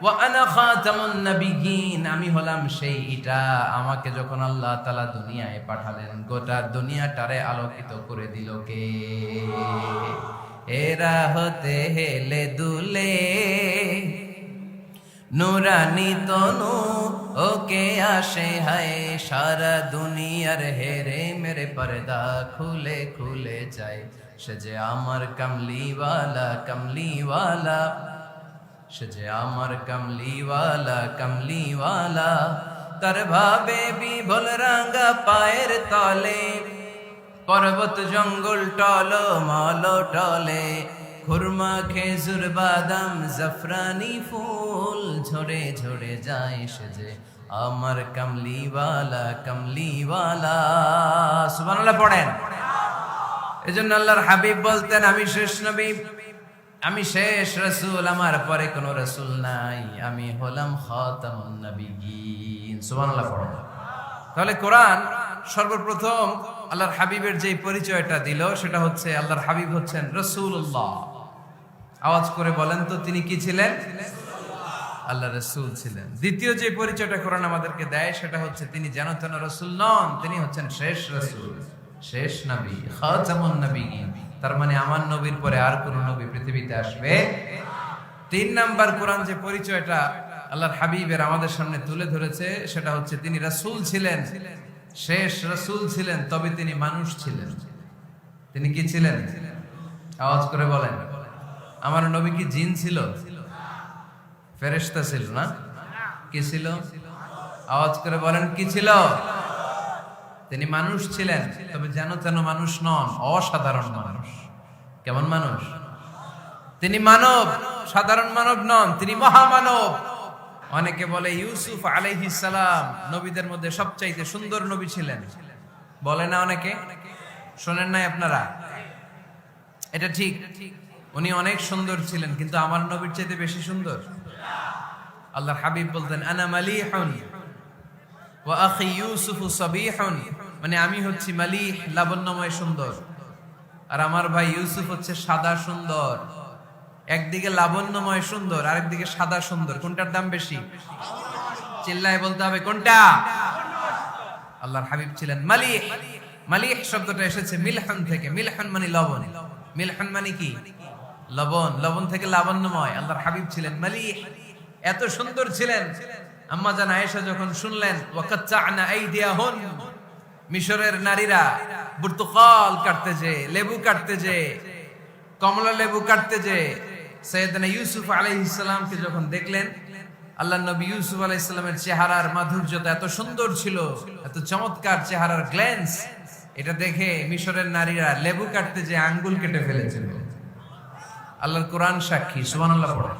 Speaker 1: ওয়া আনা খাতামুন নাবিয়িন, আমি হলাম সেই ইটা। আমাকে যখন আল্লাহ তাআলা দুনিয়ায় পাঠালেন, গোটা দুনিয়াটারে আলোকিত করে দিল কে? এরা হতে হেলে দুলে নুরানি তনু ওকে আসে হায়, সারা দুনিয়ার হেরে মেরে পর্দা খুলে খুলে যায়। সে যে আমার কামলিওয়ালা কামলিওয়ালা, সে যে আমার কামলিওয়ালা কামলিওয়ালা, তার ভাবে বিভোল রাঙ্গা পায়ের তলে, পর্বত জঙ্গল টল মল টলে, খুরমা খেজুর বাদাম জাফরানি ফুল ঝরে ঝরে যায়। সে যে আমার কামলিওয়ালা কামলিওয়ালা। সুবহানাল্লাহ পড়েন। এজন্য আল্লাহর হাবিব বলতেন আমি শেষ নবী, আমি শেষ রাসূল, আমার পরে কোনো রাসূল নাই, আমি হলাম খাতামুন নাবিয়িন। সুবহানাল্লাহ পড়েন। তাহলে কোরআন সর্বপ্রথম আল্লাহর হাবিবের যে পরিচয়টা দিল সেটা হচ্ছে আল্লাহর হাবিব হচ্ছেন রাসূলুল্লাহ। আওয়াজ করে বলেন তো তিনি কি ছিলেন? আল্লাহ রাসূল ছিলেন। দ্বিতীয় যে পরিচয়টা কোরআন আমাদেরকে দেয় সেটা হচ্ছে তিনি যেন তেন রাসূল নন, তিনি হচ্ছেন শেষ রাসূল, শেষ নবী, খাতামুন নাবিয়িন। তার মানে আমার নবীর পরে আর কোন নবী পৃথিবীতে আসবে। তিন নাম্বার কোরআন যে পরিচয়টা আল্লাহর হাবিবের আমাদের সামনে তুলে ধরেছে সেটা হচ্ছে তিনি রাসূল ছিলেন, শেষ রাসূল ছিলেন, তবে তিনি মানুষ ছিলেন। তিনি কি ছিলেন? আওয়াজ করে বলেন। আমার নবী কি জিন ছিল? ফেরেশতা ছিল না? কি ছিল? আওয়াজ করে বলেন কি ছিল? তিনি মানুষ ছিলেন, তবে যেন তেন মানুষ নন, অসাধারণ মানুষ। কেমন মানুষ? তিনি মানব, সাধারণ মানব নন, তিনি মহামানব। অনেকে বলে ইউসুফ আলাইহিস সালাম নবীদের মধ্যে সবচাইতে সুন্দর নবী ছিলেন, বলে না অনেকে? শোনেন নাই আপনারা? এটা ঠিক, উনি অনেক সুন্দর ছিলেন, কিন্তু আমার নবীর চাইতে বেশি সুন্দর। আল্লাহর হাবিব বলতেন আনা মালিহুন ওয়া আখি ইউসুফ সাবিহুন, মানে আমি হচ্ছি মালিহ, লাবণ্যময় সুন্দর, আর আমার ভাই ইউসুফ হচ্ছে সাদা সুন্দর। একদিকে লাবণ্যময় সুন্দর, আরেকদিকে সাদা সুন্দর, কোনটার দাম বেশি? চিল্লায় বলতে হবে কোনটা? আল্লাহর হাবিব ছিলেন মালিহ। মালিহ শব্দটা এসেছে মিলহান থেকে। মিলহান মানে লবণ, মিলহান মানে কি? লবণ। লবণ থেকে লাবণ্যময়। আল্লাহর হাবিব ছিলেন মালিহ, এত সুন্দর ছিলেন। আম্মা জান আয়েশা যখন শুনলেন ওয়াকাত্তা'না আইদিয়াহুন, মিশরের নারীরা বুর্তুকাল কাটতে যে, লেবু কাটতে যে, কমলা লেবু কাটতে যে, সাইয়েদনা ইউসুফ আলাইহিস সালামকে যখন দেখলেন, আল্লাহর নবী ইউসুফ আলাইহিস সালামের চেহারার মাধুর্যতা এত সুন্দর ছিল, এত চমৎকার চেহারার গ্ল্যান্স, এটা দেখে মিশরের নারীরা লেবু কাটতে যে আঙ্গুল কেটে ফেলেছিল। আল্লাহর কোরআন সাক্ষী। সুবহানাল্লাহ পড়েন।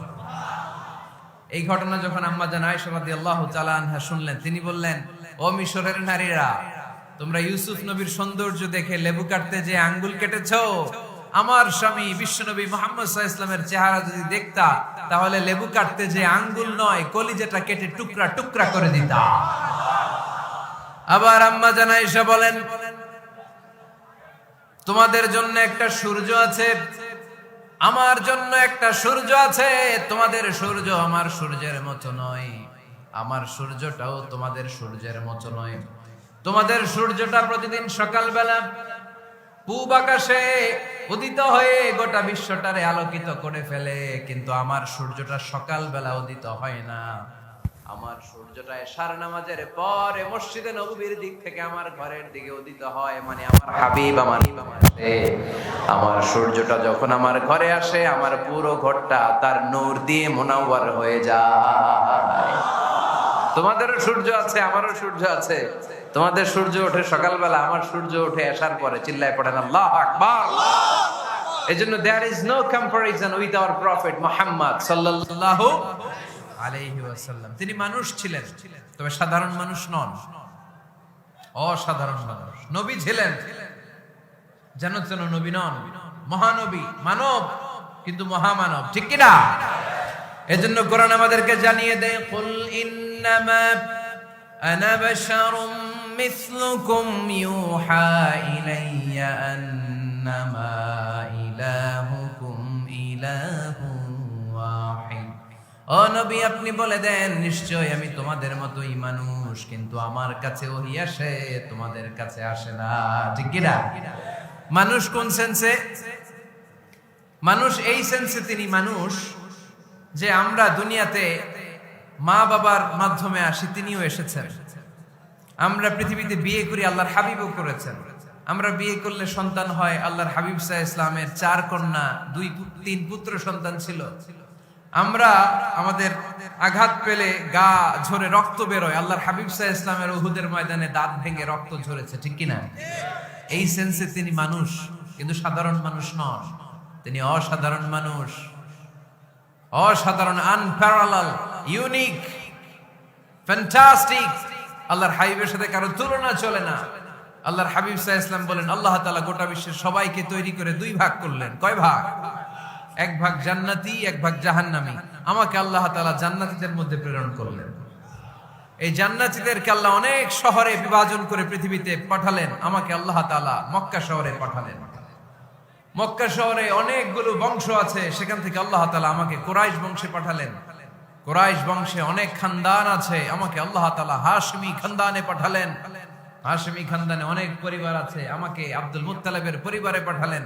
Speaker 1: এই ঘটনা যখন আম্মা জান আয়েশা রাদিয়াল্লাহু তাআলা আনহা শুনলেন, তিনি বললেন ও মিশরের নারীরা, তোমরা ইউসুফ নবীর সৌন্দর্য দেখে লেবু কাটতে যে আঙ্গুল কেটেছো, আমার স্বামী বিশ্বনবী মুহাম্মদ সাল্লাল্লাহু আলাইহি ওয়াসাল্লামের চেহারা যদি দেখতা, তাহলে লেবু কাটতে যে আঙ্গুল নয়, কলিজাটা কেটে টুকরা টুকরা করে দিতা। আবার আম্মা জান আয়েশা বলেন তোমাদের জন্য একটা সূর্য আছে, আমার জন্য একটা সূর্য আছে, তোমাদের সূর্য আমার সূর্যের মতো নয়। আমার সূর্যটাও তোমাদের সূর্যের মতো নয়। তোমাদের সূর্যটা প্রতিদিন সকালবেলা পূব আকাশে উদিত হয়ে গোটা বিশ্বটারে আলোকিত করে ফেলে, কিন্তু আমার সূর্যটা সকালবেলা উদিত হয় না। আমার সূর্যটা এশার নামাজের পরে মসজিদে নববীর দিক থেকে আমার ঘরের দিকে উদিত হয়, মানে আমার হাবিব আমার সূর্যটা যখন আমার ঘরে আসে, আমার পুরো ঘরটা তার নূর দিয়ে মুনাওয়ার হয়ে যায়। তোমাদেরও সূর্য আছে, আমারও সূর্য আছে। তোমাদের সূর্য ওঠে সকালবেলা, আমার সূর্য ওঠে এশার পরে। চিল্লায় পড়েন আল্লাহু আকবার। এজন্য there is no comparison with our prophet Muhammad sallallahu আলাইহি ওয়াসাল্লাম। তিনি মানুষ ছিলেন, তবে সাধারণ মানুষ নন, অসাধারণ মানুষ। নবী ছিলেন, জানো তো নবী নন, মহানবী, মানব কিন্তু মহামানব, ঠিক কি না? এজন্য কোরআন আমাদেরকে জানিয়ে দেয়, কুল ইন্নামা আনা বাশারুম মিসলুকুম ইউহা ইলাইয়া আন্নামা ইলাহুকুম ইলাহুন ওয়াহিদ। ও নবী, আপনি বলে দেন, নিশ্চয় আমি তোমাদের মতোই মানুষ, কিন্তু আমার কাছে ওহী আসে, তোমাদের কাছে আসে না, ঠিক কি না? মানুষ কোন সেন্সে? মানুষ এই সেন্সে তিনি মানুষ যে আমরা দুনিয়াতে মা বাবার মাধ্যমে আসি, তিনিও এসেছেন। আমরা পৃথিবীতে বিয়ে করি, আল্লাহর হাবিবও করেছেন। আমরা বিয়ে করলে সন্তান হয়। আল্লাহর হাবিব সাল্লাল্লাহু আলাইহি ইসলামের 4 কন্যা, 2-3 পুত্র সন্তান ছিল। আমরা আমাদের আঘাত পেলে গা ঝরে রক্ত বেরোয়, আল্লাহর হাবিব সাল্লাল্লাহু আলাইহি ইসলামের উহুদের ময়দানে দাঁত ভেঙে রক্ত ঝরেছে, ঠিক কি না? এই সেন্সে তিনি মানুষ, কিন্তু সাধারণ মানুষ নন। তিনি অসাধারণ মানুষ, অসাধারণ, আনপ্যারালাল, ইউনিক, ফ্যান্টাস্টিক। আল্লাহর হাবিবের সাথে কারো তুলনা চলে না। আল্লাহর হাবিব সাল্লাল্লাহু আলাইহি ওয়াসাল্লাম বলেন, আল্লাহ তাআলা গোটা বিশ্বের সবাইকে তৈরি করে 2 ভাগ করলেন। কয় ভাগ? 1 ভাগ জান্নাতি, 1 ভাগ জাহান্নামী। আমাকে আল্লাহ তাআলা জান্নাতীদের মধ্যে প্রেরণ করলেন। এই জান্নাতীদেরকে আল্লাহ অনেক শহরে বিভাজন করে পৃথিবীতে পাঠালেন। আমাকে আল্লাহ তাআলা মক্কা শহরে পাঠালেন। মক্কা শহরে অনেকগুলো বংশ আছে, সেখান থেকে আল্লাহ তাআলা আমাকে কুরাইশ বংশে পাঠালেন। কুরাইশ বংশে অনেক খানদান আছে, আমাকে আল্লাহ তাআলা হাশমি খানদানে পাঠালেন। হাশমি খানদানে অনেক পরিবার আছে, আমাকে আব্দুল মুত্তালিবের পরিবারে পাঠালেন।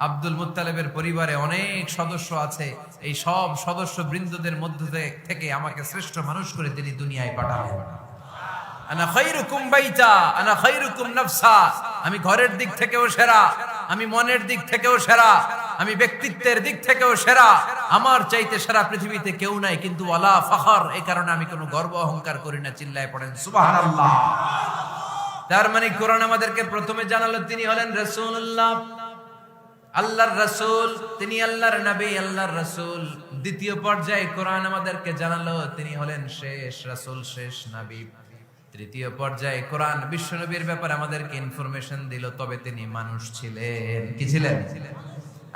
Speaker 1: আব্দুল মুত্তালিবের পরিবারে অনেক সদস্য আছে, এই সব সদস্য বৃন্দদের মধ্যে থেকে আমাকে শ্রেষ্ঠ মানুষ করে তিনি দুনিয়ায় পাঠালেন। আনা খায়রুকুম বাইতা আনা খায়রুকুম নাফসা। আমি ঘরের দিক থেকেও সেরা, আমি মনের দিক থেকেও সেরা, আমি ব্যক্তিত্বের দিক থেকেও সেরা। আমার চাইতে সেরা পৃথিবীতে কেউ নাই, কিন্তু ওয়ালা ফখর, এই কারণে আমি কোনো গর্ব অহংকার করি না। চিল্লায় পড়েন সুবহানাল্লাহ। তার মানে কোরআন আমাদেরকে প্রথমে জানালো তিনি হলেন রাসূলুল্লাহ, আল্লাহর রাসূল। তিনি আল্লাহর নবী, আল্লাহর রাসূল। দ্বিতীয় পর্যায়ে কোরআন আমাদেরকে জানালো তিনি হলেন শেষ রাসূল, শেষ নবী। তৃতীয় পর্যায়ে কোরআন বিশ্ব নবীর ব্যাপারে আমাদেরকে ইনফরমেশন দিল, তবে তিনি মানুষ ছিলেন। কি ছিলেন?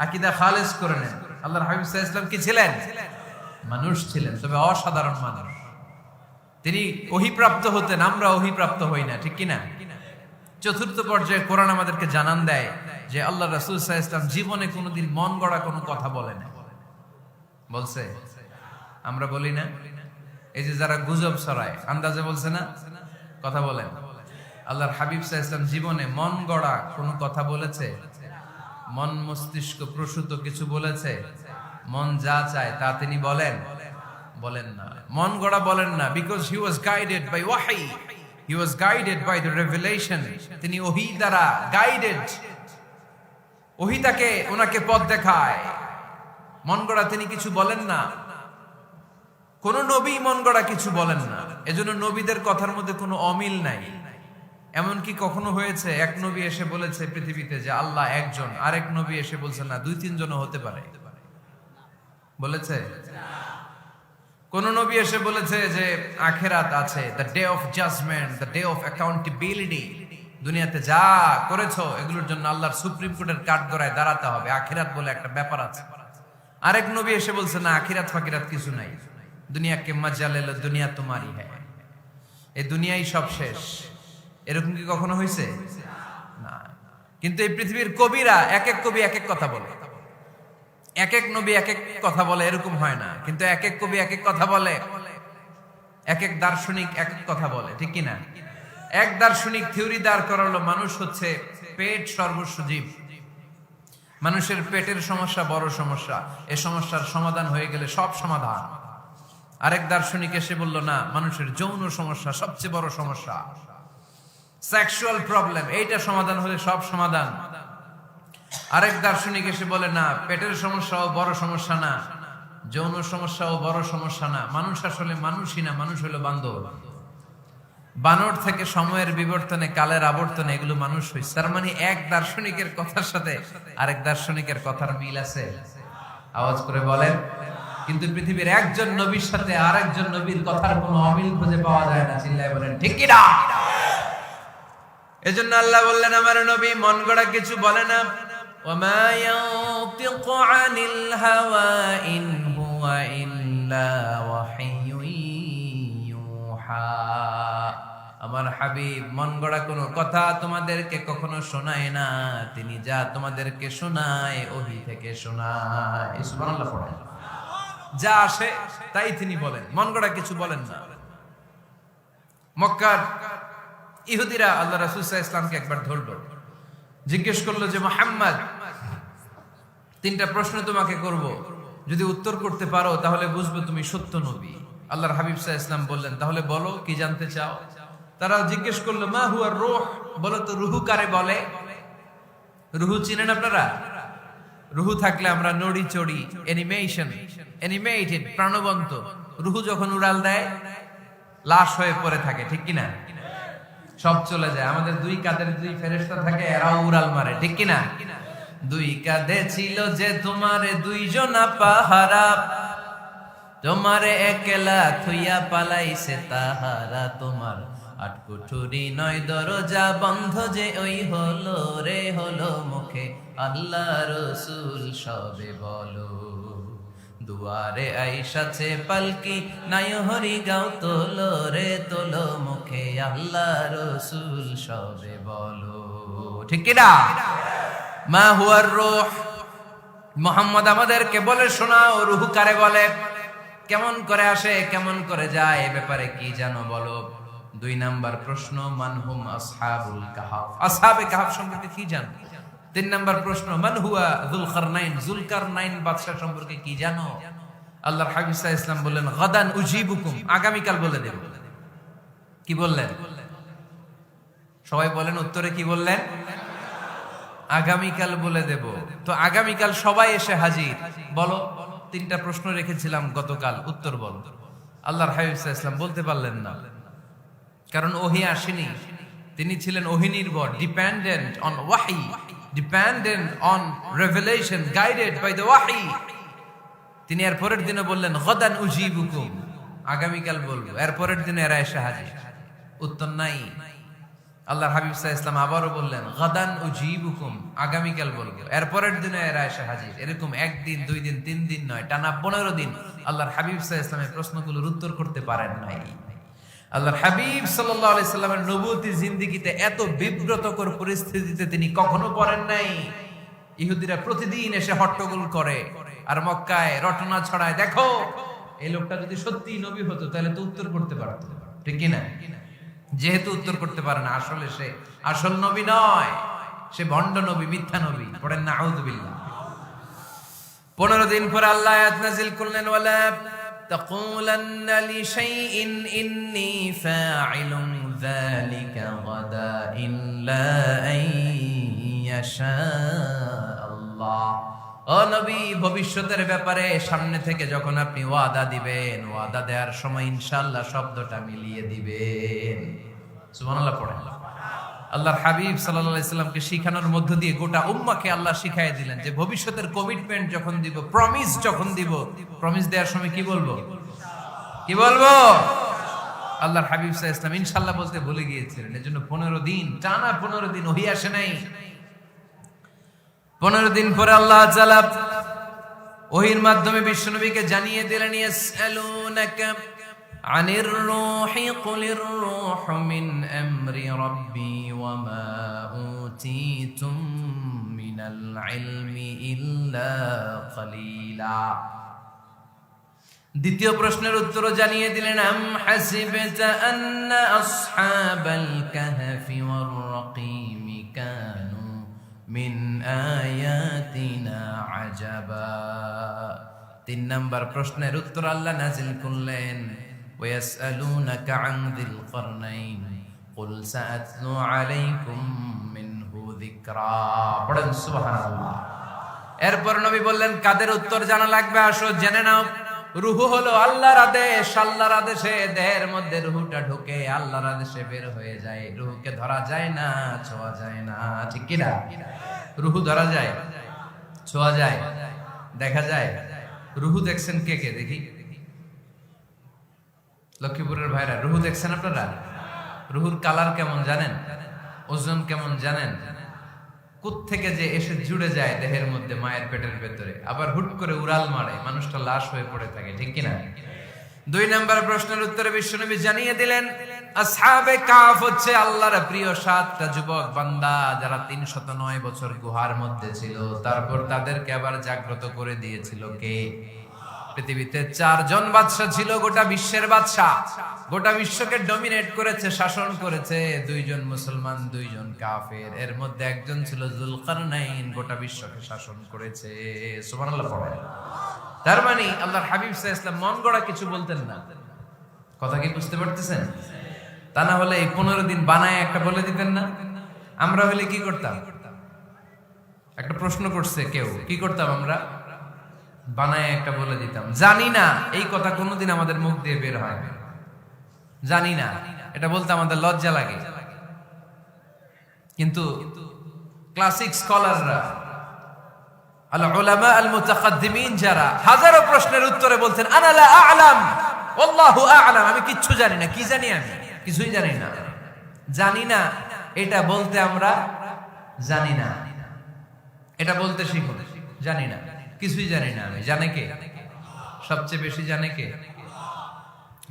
Speaker 1: আকীদা খালেস করে নেন, আল্লাহর হাবিব সাল্লাল্লাহু আলাইহি ওয়াসাল্লাম কি ছিলেন? মানুষ ছিলেন, তবে অসাধারণ মানুষ। তিনি ওহীপ্রাপ্ত হতেন, আমরা ওহীপ্রাপ্ত হই না, ঠিক কি না? চতুর্থ পর্যায়ে কোরআন আমাদেরকে জানান দেয় যে আল্লাহ রাসূল সাল্লাল্লাহু আলাইহি ওয়াসাল্লাম জীবনে কোনোদিন মন গড়া কোনো কথা বলে না। বলছে? আমরা বলি না? এই যে যারা গুজব ছড়ায়, আন্দাজে বলছে না, কথা বলেন। আল্লাহর হাবিব সাল্লাল্লাহু আলাইহি ওয়াসাল্লাম জীবনে মন গড়া কোনো কথা বলেছে? মন মস্তিষ্ক প্রসূত কিছু বলেছে? মন যা চায় তা তিনি বলেন? বলেন না। মন গড়া বলেন না, because he was guided by ওয়াহি, he was guided by the revelation. তিনি ওহী দ্বারা গাইডেড, ওহী তাকে ওনাকে পথ দেখায়। মন গড়া তিনি কিছু বলেন না, কোন নবী মন গড়া কিছু বলেন না। এজন্য নবীদের কথার মধ্যে কোনো অমিল নাই। এমন কি কখনো হয়েছে এক নবী এসে বলেছে পৃথিবীতে যে আল্লাহ একজন, আরেক নবী এসে বলছে না 2-3 জনও হতে পারে? বলেছে? কোন নবী এসে বলেছে যে আখিরাত আছে, the day of judgment, the day of accountability, দুনিয়াতে যা করেছো এগুলোর জন্য আল্লাহর সুপ্রিম কোর্টের কাঠগড়ায় দাঁড়াতে হবে, আখিরাত বলে একটা ব্যাপার আছে? আরেক নবী এসে বলছে না, আখিরাত ফাকিরাত কিছু নাই, দুনিয়া কে মজা লেলো, দুনিয়া তোমারই হ্যায়, এই দুনিয়াই সব শেষ। এরকম কি কখনো হয়েছে? না। কিন্তু এই পৃথিবীর কবিরা, এক এক কবি এক এক কথা বলে, এক এক নবী এক এক কথা বলে, এরকম হয় না। কিন্তু এক এক কবি এক এক কথা বলে, এক এক দার্শনিক এক এক কথা বলে, ঠিক কিনা? এক দার্শনিক থিওরি দাঁড় করালো মানুষ হচ্ছে পেট সর্বস্ব জীব, মানুষের পেটের সমস্যা বড় সমস্যা, এই সমস্যার সমাধান হয়ে গেলে সব সমাধান। আরেক দার্শনিক এসে বলল না, মানুষের যৌন সমস্যা সবচেয়ে বড় সমস্যা, সেক্সুয়াল প্রবলেম, এইটা সমাধান হলে সব সমাধান। আরেক দার্শনিক এসে বলে না, পেটের সমস্যাও বড় সমস্যা না, যৌন সমস্যাও বড় সমস্যা না, মানুষ আসলে মানুষই না, মানুষ হলো বান্দর। বানর থেকে সময়ের বিবর্তনে কালের আবর্তনে এগুলো মানুষ হয়েছে। তার মানে এক দার্শনিকের কথার সাথে আরেক দার্শনিকের কথার মিল আছে? আওয়াজ করে বলেন। কিন্তু পৃথিবীর একজন নবীর সাথে আরেকজন নবীর কথার কোনো অমিল খুঁজে পাওয়া যায় না। চিল্লায় বলেন ঠিক কি না? এজন্য আল্লাহ বললেন আমার নবী মন গড়া কিছু বলে না। ওয়ামা ইয়ানতিকু আনিল হাওয়া ইন হুয়া ইল্লা ওয়াহিয়ুন ইউহা। আমার হাবিব মন গড়া কোনো কথা তোমাদেরকে কখনো শোনায় না, তিনি যা তোমাদেরকে শোনায় ওহী থেকে শোনায়। সুবহানাল্লাহ পড়েন। যা আসে তাই তিনি বলেন, মন গড়া কিছু বলেন না। মক্কার ইহুদিরা আল্লাহ রাসূল সাল্লাল্লাহু আলাইহি ওয়াসাল্লামকে একবার ধরলো, জিজ্ঞেস করলো যে মুহাম্মদ, তিনটা প্রশ্ন তোমাকে করব, যদি উত্তর করতে পারো তাহলে বুঝবো তুমি সত্য নবী। আল্লাহর হাবিব সাল্লাল্লাহু আলাইহি ওয়াসাল্লাম বললেন, তাহলে বলো কি জানতে চাও? তারা জিজ্ঞেস করলো মা হুয়া রূহ, বলো তো রুহু কারে বলে? রুহু চিনেন আপনারা? রুহু থাকলে আমরা নড়ি চড়ি, অ্যানিমেটেড, প্রাণবন্ত। রুহু যখন উড়াল দেয় লাশ হয়ে পড়ে থাকে, ঠিক কিনা? সব চলে যায়। আমাদের দুই কাঁধের দুই ফেরেশতা থাকে, এরাও উড়াল মারে, ঠিক কিনা? দুই কাঁধে ছিল যে তোমারে দুইজনা পাহারা, তোমারে একলা থুইয়া পালাইছে তাহারা, তোমার আটকুঠুরি নয় দরজা বন্ধ যে ওই হলো রে হলো মুখে আল্লাহ রসুল সবে বলো, দুয়ারে আইসাছে পালকি নাই হরি গাও তোলো রে তোলো মুখে আল্লাহ রসুল সবে বলো, ঠিক কিনা? মা হুয়ার রূহ, মুহাম্মদ আমাদেরকে বলে শোনাও রুহু কারে বলে, কেমন করে আসে, কেমন করে যায়, এ ব্যাপারে কি জানো বলো। দুই নাম্বার প্রশ্ন মানহুম আসহাবুল কাহাফ, আসহাবে কাহাফ সম্পর্কে কি জানো? তিন নাম্বার প্রশ্ন মান হুয়া যুলকারনাইন, যুলকারনাইন বাদশা সম্পর্কে কি জানো? আল্লাহর হাবিব সাল্লাল্লাহু আলাইহি ওয়াসাল্লাম বললেন গাদান উজিবুকুম, আগামীকাল বলে দেব। কি বললেন? সবাই বলেন উত্তরে কি বললেন? আগামীকাল বলে দেব। তো আগামীকাল সবাই এসে হাজির। বলো, তিনটা প্রশ্ন রেখেছিলাম গতকাল, উত্তর বলো। আল্লাহর হাবিব সাল্লাল্লাহু আলাইহি ওয়াসাল্লাম বলতে পারলেন না, কারণ ওহী আসেনি। তিনি ছিলেন ওহী নির্ভর, ডিপেন্ডেন্ট অন ওয়াহি, dependent on revelation, guided by the ওয়াহি। তিনি এর পরের দিনে বললেন গাদান উজিবুকুম, আগামীকাল বলবো। এর পরের দিনে এরা এসে হাজির, উত্তর নাই। আল্লাহর হাবিব সাল্লাল্লাহু আলাইহি ওয়াসাল্লাম আবারও বললেন গাদান উজিবুকুম, আগামীকাল বলবো। এর পরের দিনে এরা এসে হাজির। এরকম একদিন, দুই দিন, তিন দিন নয়, টানা 15 দিন আল্লাহর হাবিব সাল্লাল্লাহু আলাইহি ওয়াসাল্লামের প্রশ্নগুলোর উত্তর করতে পারেন নাই। আল্লাহর হাবিব সাল্লাল্লাহু আলাইহি সাল্লামের নবুয়তী জিন্দেগিতে এত বিব্রতকর পরিস্থিতিতে তিনি কখনো পড়েন নাই। ইহুদিরা প্রতিদিন এসে হট্টগোল করে আর মক্কায় রটনা ছড়ায়, দেখো এই লোকটা যদি সত্যি নবী হতো তাহলে তো উত্তর করতে পারতো, ঠিক কি না? যেহেতু উত্তর করতে পারে না, আসলে সে আসল নবী নয়, সে ভণ্ড নবী, মিথ্যা নবী। পড়েন না আউযুবিল্লাহ। 15 দিন পর আল্লাহ আয়াত নাযিল করলেন ওয়ালা تقولن لشيء إني فاعل ذلك غدا إلا أن يشاء الله। ও নবী, ভবিষ্যতের ব্যাপারে সামনে থেকে যখন আপনি ওয়াদা দিবেন, ওয়াদা দেওয়ার সময় ইনশাআল্লাহ শব্দটা মিলিয়ে দিবেন। সুবহানাল্লাহ পড়েন। আল্লাহর হাবিব সাল্লাল্লাহু আলাইহি সাল্লামকে শিখানোর মধ্য দিয়ে গোটা উম্মাহকে আল্লাহ শিখায় দিলেন যে ভবিষ্যতের কমিটমেন্ট যখন দিব, প্রমিস যখন দিব, প্রমিস দেওয়ার সময় কি বলবো? কি বলবো? আল্লাহর হাবিব সাল্লাল্লাহু আলাইহি সাল্লাম ইনশাআল্লাহ বলতে ভুলে গিয়েছিলেন। এজন্য 15 দিন, টানা 15 দিন ওহী আসে নাই। 15 দিন পরে আল্লাহ তাআলা ওহীর মাধ্যমে বিশ্বনবীকে জানিয়ে দিলেন ইয়াসআলুনাকা আনির রূহি কুলির রূহু মিন আমরি রাব্বি ওয়া মা উতীতুম মিনাল ইলমি ইল্লা কালিলা। দ্বিতীয় প্রশ্নের উত্তরও জানিয়ে দিলেন, আম হাসিবতা আন্না আসহাবাল কাহফি ওয়ার রাকিম কানু মিন আয়াতিনা আজাবা। 3 নাম্বার প্রশ্নের উত্তর আল্লাহ নাযিল করলেন, ওয়াসআলুনাকা আন যিল কারনাইন কুল সাআতলু আলাইকুম মিনহু যিকরা। পড়েন সুবহানাল্লাহ। এরপর নবী বললেন, কাদের উত্তর জানা লাগবে, আসো জেনে নাও। রুহু হলো আল্লাহর আদেশ, আল্লাহর আদেশে দেহের মধ্যে রুহুটা ঢোকে, আল্লাহর আদেশে বের হয়ে যায়। রুহুকে ধরা যায় না, ছোঁয়া যায় না, ঠিক কি না? রুহু ধরা যায়, ছোঁয়া যায়, দেখা যায়। রুহু দেখছেন কে কে? দেখি লক্ষ্মীপুরের ভাইরা, রুহু দেখছেন আপনারা? রুহুর কালার কেমন জানেন? ওজন কেমন জানেন? থেকে যে এসে জুড়ে যায় দেহের মধ্যে, মায়ের পেটের ভেতরে, আবার হুট করে উড়াল মারে, মানুষটা লাশ হয়ে পড়ে থাকে, ঠিক কিনা? 2 নম্বর প্রশ্নের উত্তরে বিশ্বনবী জানিয়ে দিলেন, আসহাবে কাহফ হচ্ছে আল্লাহর প্রিয় 7টা যুবক বান্দা, যারা 309 বছর গুহার মধ্যে ছিল। তারপর তাদেরকে আবার জাগ্রত করে দিয়েছিল কে? পৃথিবীতে 4 জন বাদশা ছিল, গোটা বিশ্বের বাদশা, গোটা বিশ্বকে ডমিনেট করেছে, শাসন করেছে। 2 জন মুসলমান, 2 জন কাফের। এর মধ্যে একজন ছিল যুলকারনাইন, গোটা বিশ্বকে শাসন করেছে। সুবহানাল্লাহ পড়েন। তার মানে আল্লাহর হাবিব সাল্লাল্লাহু আলাইহি ওয়াসাল্লাম মন গড়া কিছু বলতেন না। কথা কি বুঝতে পারতেছেন? তা না হলে এই 15 দিন বানায় একটা বলে দিতেন না? আমরা হলে কি করতাম? একটা প্রশ্ন করছে কেউ, কি করতাম আমরা? বানায় একটা বলে দিতাম। জানি না এই কথা কোনোদিন আমাদের মুখ দিয়ে বের হয় না, জানি না, এটা বলতে আমাদের লজ্জা লাগে। কিন্তু ক্লাসিক স্কলাররা, আল উলামা আল মুতাকাদ্দিমিন, যারা হাজারো প্রশ্নের উত্তরে বলতেন, আনা লা আ'লাম আল্লাহু আ'লাম, আমি কিচ্ছু জানি না। কি জানি? আমি কিছুই জানি না। জানি না এটা বলতে আমরা জানি না, এটা বলতে শিখুন। জানি না, কিছুই জানি না আমি। জানে কে? সবচেয়ে বেশি জানে কে?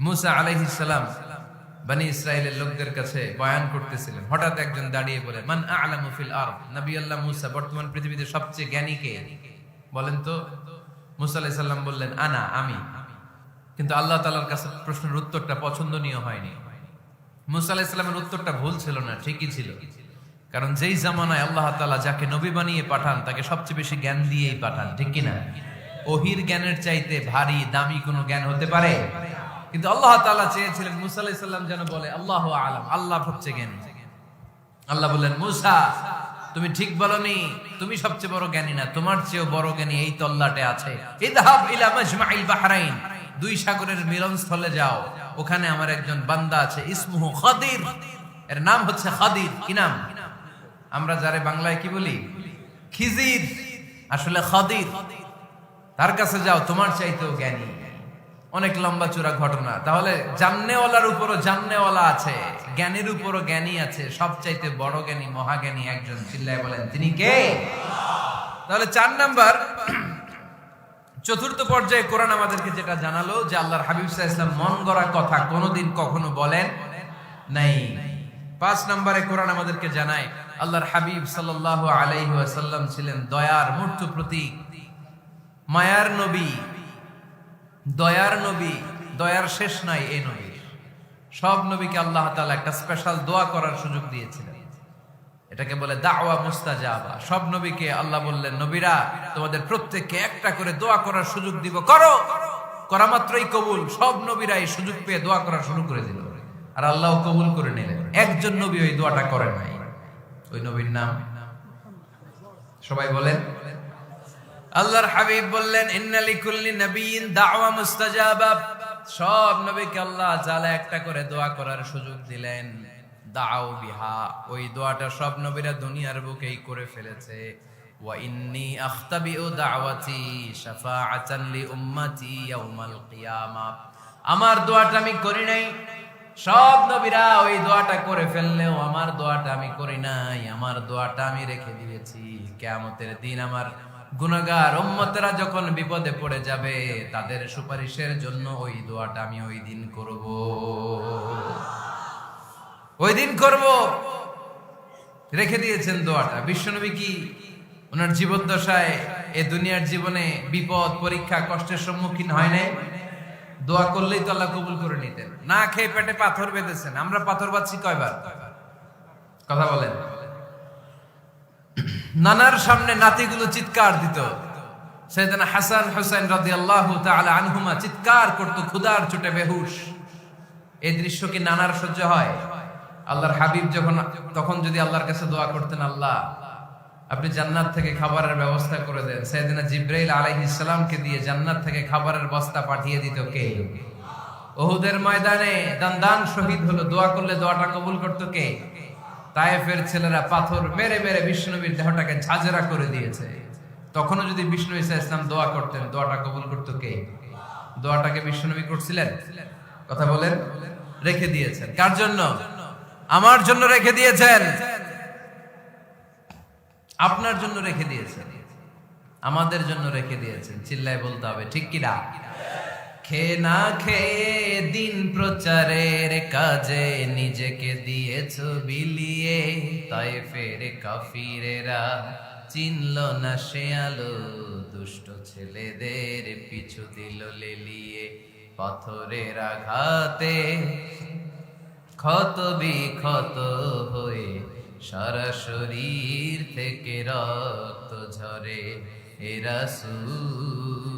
Speaker 1: মুসা আলাইহিস সালাম বনি ইসরাইলের লোকদের কাছে বয়ান করতেছিলেন। হঠাৎ একজন দাঁড়িয়ে বলে, মান আ'লামু ফিল আরদ। নবী আল্লাহ মুসা, বর্তমান পৃথিবীতে সবচেয়ে জ্ঞানী কে বলেন তো? মুসা আলাইহিস সালাম বললেন, আনা, আমি। কিন্তু আল্লাহ তাআলার কাছে প্রশ্নের উত্তরটা পছন্দনীয় হয়নি। মুসা আলাইহিস সালামের উত্তরটা ভুল ছিল না, ঠিকই ছিল। কারণ যেই জামানায় আল্লাহ তাআলা যাকে নবী বানিয়ে পাঠান, তাকে সবচেয়ে বেশি জ্ঞান দিয়েই পাঠান, ঠিক কিনা? ওহির জ্ঞানের চাইতে ভারী দামি কোনো জ্ঞান হতে পারে? কিন্তু আল্লাহ তাআলা চেয়েছিলেন মুসা আলাইহিস সালাম যেন বলে আল্লাহু আ'লাম, আল্লাহ সবচেয়ে জ্ঞানী। আল্লাহ বললেন, মুসা তুমি ঠিক বলনি, তুমি সবচেয়ে বড় জ্ঞানী না, তোমার চেয়েও বড় জ্ঞানী এই তল্লাটে আছে। ইযহাব ইলা মাজমাইল বাহরাইন, 2 সাগরের মিলনস্থলে যাও, ওখানে আমার একজন বান্দা আছে, ইসমুহু খাদির, এর নাম হচ্ছে খাদির। কি নাম? আমরা যারে বাংলায় কি বলি? খিজির, আসলে খাদির। তার কাছে যাও, তোমার চাইতেও জ্ঞানী। অনেক লম্বা চূড়া ঘটনা। তাহলে জান্নেওয়ালার উপরও জান্নেওয়ালা আছে, জ্ঞানীর উপরও জ্ঞানী আছে। সবচাইতে বড় জ্ঞানী, মহাজ্ঞানী একজন, চিল্লায় বলেন তিনি কে? তাহলে 4 নাম্বার, চতুর্থ পর্যায়ে কোরআন আমাদেরকে যেটা জানালো, যে আল্লাহর হাবিব সাল্লাল্লাহু আলাইহি ওয়াসাল্লাম মন গড়া কথা কোনোদিন কখনো বলেন নাই। 5 নম্বরে কোরআন আমাদেরকে জানায়, আল্লাহর হাবিব সাল্লাল্লাহু আলাইহি ওয়াসাল্লাম ছিলেন দয়ার মূর্ত প্রতীক, মায়ার নবী, দয়ার নবী। দয়ার শেষ নাই এই নবী। সব নবীকে আল্লাহ তাআলা একটা স্পেশাল দোয়া করার সুযোগ দিয়েছিলেন, এটাকে বলে দাওয়া মুস্তাজাবা। সব নবীকে আল্লাহ বললেন, নবীরা তোমাদের প্রত্যেককে একটা করে দোয়া করার সুযোগ দিব, করো। করা মাত্রই কবুল। সব নবীরা এই সুযোগ পেয়ে দোয়া করা শুরু করে দিল, আর আল্লাহ কবুল করে নিলেন। একজন নবী ওই দোয়াটা করেন নাই। ওই নবীর নাম সবাই বলেন। আল্লাহর হাবিব বললেন, ইন্না লিকুল্লি নাবিয়্যিন দাওয়া মুস্তাজাবা। সব নবীকে আল্লাহ তাআলা একটা করে দোয়া করার সুযোগ দিলেন। দাও বিহা, ওই দোয়াটা সব নবীরা দুনিয়ার বুকেই করে ফেলেছে। ওয়া ইন্নী আখতাবিউ দাওয়াতি শাফাআতান লি উম্মতি ইয়াউমাল কিয়ামা। আমার দোয়াটা আমি করি নাই, সব নবীরা ওই দোয়াটা করে ফেললেও আমার দোয়াটা আমি করি নাই। আমার দোয়াটা আমি রেখে দিয়েছি, কিয়ামতের দিন আমার গুনাহগার উম্মতেরা যখন বিপদে পড়ে যাবে, তাদের সুপারিশের জন্য ওই দোয়াটা আমি ওই দিন করব, ওই দিন করব। রেখে দিয়েছেন দোয়াটা। বিশ্বনবী কি ওনার জীবদ্দশায় এ দুনিয়ার জীবনে বিপদ, পরীক্ষা, কষ্টের সম্মুখীন হয় নাই? দোয়া করলেই তো আল্লাহ কবুল করে নিতেন। না খেয়ে পেটে পাথর বেঁধেছেন, আমরা পাথর বাঁধছি কয়বার? কথা বলেন। নানার সামনে নাতিগুলো চিৎকার দিত, সাইয়েদনা হাসান হুসাইন রাদিয়াল্লাহু তাআলা আনহুমা চিৎকার করত ক্ষুধার চোটে বেহুশ। এই দৃশ্য কি নানার সহ্য হয়? আল্লাহর হাবিব তখন যদি আল্লাহর কাছে দোয়া করতেন, আল্লাহ আপনি জান্নাত থেকে খাবারের ব্যবস্থা করে দেন, সাইয়েদনা জিবরাইল আলাইহিস সালামকে দিয়ে জান্নাত থেকে খাবারের বস্তা পাঠিয়ে দিত কে? উহুদের ময়দানে দান শহীদ হলো, দোয়া করলে দোয়াটা কবুল করত কে? তায়েফের ছেলেরা পাথর মেরে মেরে বিষ্ণুনবীর দেহটাকে ঝাঁঝরা করে দিয়েছে। তখনও যদি বিষ্ণু ঈসা ইসলাম দোয়া করতেন, দোয়াটা কবুল করত কে? দোয়াটাকে বিষ্ণুনবী করছিলেন? কথা বলেন। রেখে দিয়েছেন কার জন্য? আমার জন্য রেখে দিয়েছেন, আপনার জন্য রেখে দিয়েছেন, আমাদের জন্য রেখে দিয়েছেন। চিল্লায় বলতে হবে ঠিক কিনা? খেয়ে না খেয়ে দিন প্রচারের কাজে নিজেকে দিয়েছো বিলিয়ে, তায়েফের কাফিরেরা চিনল না সে আলো, দুষ্ট ছেলেদের পিছু দিল লেলিয়ে। পাথরের আঘাতে ক্ষত বিক্ষত হয়ে সারা শরীর থেকে রক্ত ঝরে। এ রাসূল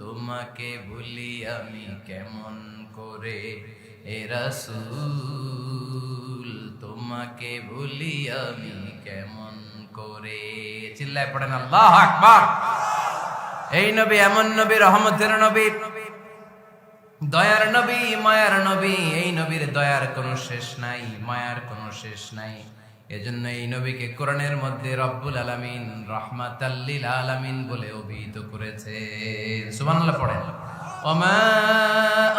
Speaker 1: তোমাকে ভুলি আমি কেমন করে, এ রাসূল তোমাকে ভুলি আমি কেমন করে। চিল্লায় পড়েন আল্লাহু আকবার। এই নবী এমন নবী, রহমতের নবী, দয়ার নবী, মায়ার নবী। এই নবীর দয়ার কোনো শেষ নাই, মায়ার কোনো শেষ নাই। এজন্য এই নবীকে কোরআনের মধ্যে রব্বুল আলামিন রাহমাতাল লিল আলামিন বলে অভিহিত করেছে। সুবহানাল্লাহ পড়েন। ওমা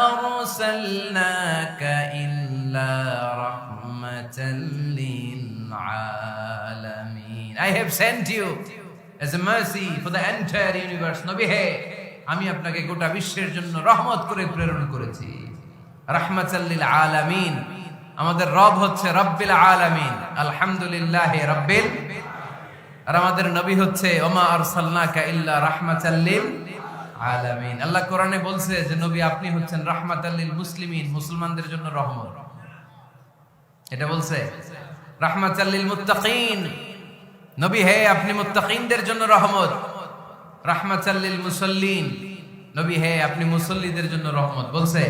Speaker 1: আরসালনাকা ইল্লা রাহমাতাল লিল আলামিন। I have sent you as a mercy for the entire universe. নবী হে, আমি আপনাকে গোটা বিশ্বের জন্য রহমত করে প্রেরণ করেছি। রাহমাতাল লিল আলামিন। আমাদের রব হচ্ছে রব্বিল আলামিন, আলহামদুলিল্লাহ রাব্বিল। আর আমাদের নবী হচ্ছে ওমা আরসালনাকা ইল্লা রাহমাতাল লিল আলামিন। আল্লাহ কোরআনে বলছে যে নবী আপনি হচ্ছেন রাহমাতাল লিল মুসলিমিন, মুসলমানদের জন্য রহমত। এটা বলছে রাহমাতাল লিল মুত্তাকিন। নবী হে, আপনি মুত্তাকিনদের জন্য রহমত। রাহমাতাল লিল মুসাল্লিন। নবী হে, আপনি মুসল্লিদের জন্য রহমত। বলছে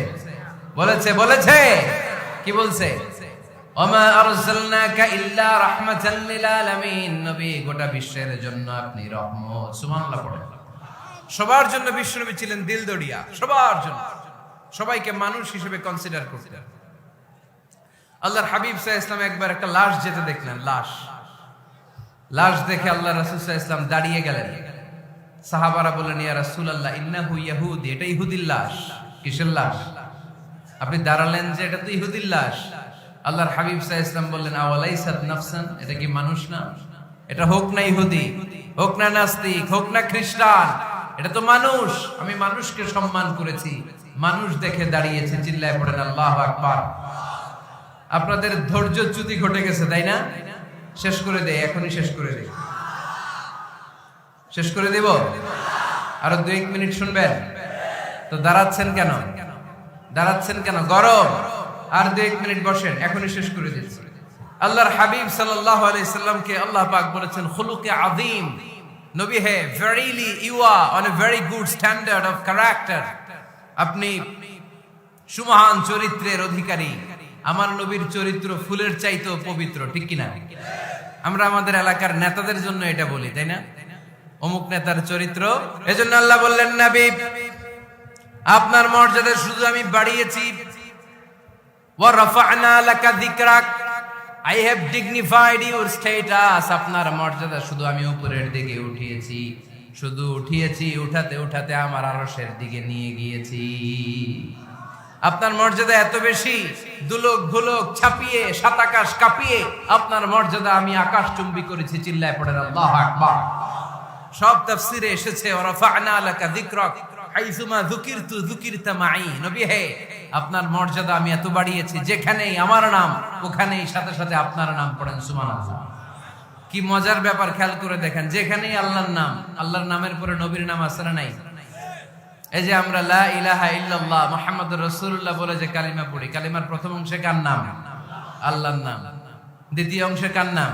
Speaker 1: বলেছে কি বলছে? ওমা আরসালনাকা ইল্লা রাহমাতাল লিল আলামিন। নবী গোটা বিশ্বের জন্য আপনি রহমত। সুবহানাল্লাহ পড়েন। সবার জন্য বিশ্বনবী ছিলেন দিলদরিয়া, সবার জন্য, সবাইকে মানুষ হিসেবে কনসিডার করতেন। আল্লাহর হাবিব সাল্লাল্লাহু আলাইহি ওয়াসাল্লাম একবার একটা লাশ যেতে দেখলেন, লাশ দেখে আল্লাহ রাসূল সাল্লাল্লাহু আলাইহি ওয়াসাল্লাম দাঁড়িয়ে গেলেন। সাহাবারা বললেন, ইয়া রাসূলুল্লাহ ইন্নাহু ইয়াহুদি, এটা ইহুদির লাশ। কিসের লাশ? আপনি দাঁড়ালেন যে এটা তো ইহুদির লাশ। আল্লাহর হাবিব সাল্লাল্লাহু আলাইহি ওয়াসাল্লাম বললেন, আওয়ালাইসাত নাফসান, এটা কি মানুষ না? এটা হোক না ইহুদি, হোক না নাস্তিক, হোক না খ্রিস্টান, এটা তো মানুষ। আমি মানুষকে সম্মান করেছি, মানুষ দেখে দাঁড়িয়েছে। চিল্লায় পড়েন আল্লাহু আকবার। আপনাদের ধৈর্যচ্যুতি ঘটে গেছে, তাই না? শেষ করে দেয়, এখনই শেষ করে দেয়। শেষ করে দেব? আরো 2-1 মিনিট শুনবেন তো? দাঁড়াচ্ছেন কেন? গরম। আর 2-1 মিনিট বসেন, এখনই শেষ করে দিচ্ছি। আল্লাহর হাবিব সাল্লাল্লাহু আলাইহি সাল্লামকে আল্লাহ পাক বলেছেন খুলুকে আযীম। নবী হে, verily you are on a very good standard of character. আপনি সুমহান চরিত্রের অধিকারী। আমার নবীর চরিত্র ফুলের চাইতেও পবিত্র, ঠিক কিনা? আমরা আমাদের এলাকার নেতাদের জন্য এটা বলি, তাই না? অমুক নেতার চরিত্র। এজন্য আল্লাহ বললেন, নবী আপনার মর্যাদা শুধু আমি বাড়িয়েছি। ওয়া রাফা'না লাকা যিকরাক, I have dignified your status. আপনার মর্যাদা শুধু আমি উপরের দিকে উঠিয়েছি, শুধু উঠিয়েছি, উঠাতে উঠাতে আমার আরশের দিকে নিয়ে গিয়েছি। আপনার মর্যাদা এত বেশি, দুলক ভুলক ছাপিয়ে, সাত আকাশ কাঁপিয়ে আপনার মর্যাদা আমি আকাশ চুম্বি করেছি। চিল্লায় পড়েন আল্লাহু আকবার। সব তাফসীরে এসেছে ওয়া রাফা'না লাকা যিকরাক হাইসুমা যুকিরতু যুকিরতা মাই। নবী হে, আপনার মর্যাদা আমি এত বাড়িয়েছি, যেখানেই আমার নাম ওখানেই সাথে সাথে আপনার নাম। পড়েন সুবহানাল্লাহ। কি মজার ব্যাপার, খেয়াল করে দেখেন। যেখানেই আল্লাহর নাম, আল্লাহর নামের পরে নবীর নাম আছে না নাই? এই যে আমরা লা ইলাহা ইল্লাল্লাহ মুহাম্মাদুর রাসূলুল্লাহ বলে যে কালিমা পড়ি, কালিমার প্রথম অংশে কার নাম? আল্লাহর নাম। দ্বিতীয় অংশে কার নাম?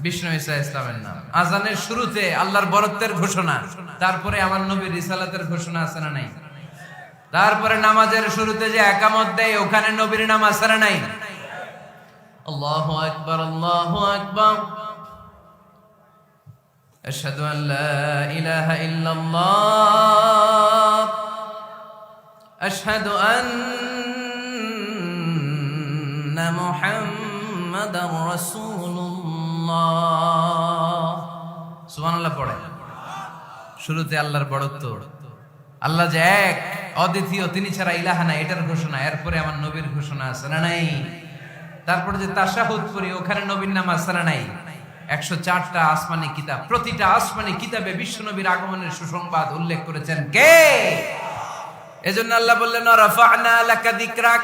Speaker 1: বিষ্ণু ঈসা ইসলামের নাম। আজানের শুরুতে আল্লাহর বরত্বের ঘোষণা, তারপরে আমার নবীর রিসালাতের ঘোষণা আছে না নাই? তারপরে নামাজের শুরুতে যে একামত দেয় ওখানে নবীর নাম আছে না নাই? আল্লাহু আকবার, আল্লাহু আকবার। আশহাদু আন লা ইলাহা ইল্লাল্লাহ, আশহাদু আন্না মুহাম্মাদার রাসূলুল্লাহ। সুবহানাল্লাহ পড়ে। শুরুতে আল্লাহর বড়ত্ব, আল্লাহ যে এক অদ্বিতীয়, তিনি ছাড়া ইলাহা নাই, এটার ঘোষণা। এরপরে আমার নবীর ঘোষণা আছে না নাই? তারপরে যে তাশাহুদ পড়ি ওখানে নবীর নাম আছে না নাই? 104টা আসমানি কিতাব, প্রতিটা আসমানি কিতাবে বিশ্ব নবীর আগমনের সুসংবাদ উল্লেখ করেছেন কে? এজন্য আল্লাহ বললেন রাফা'না লাকা যিকরাক,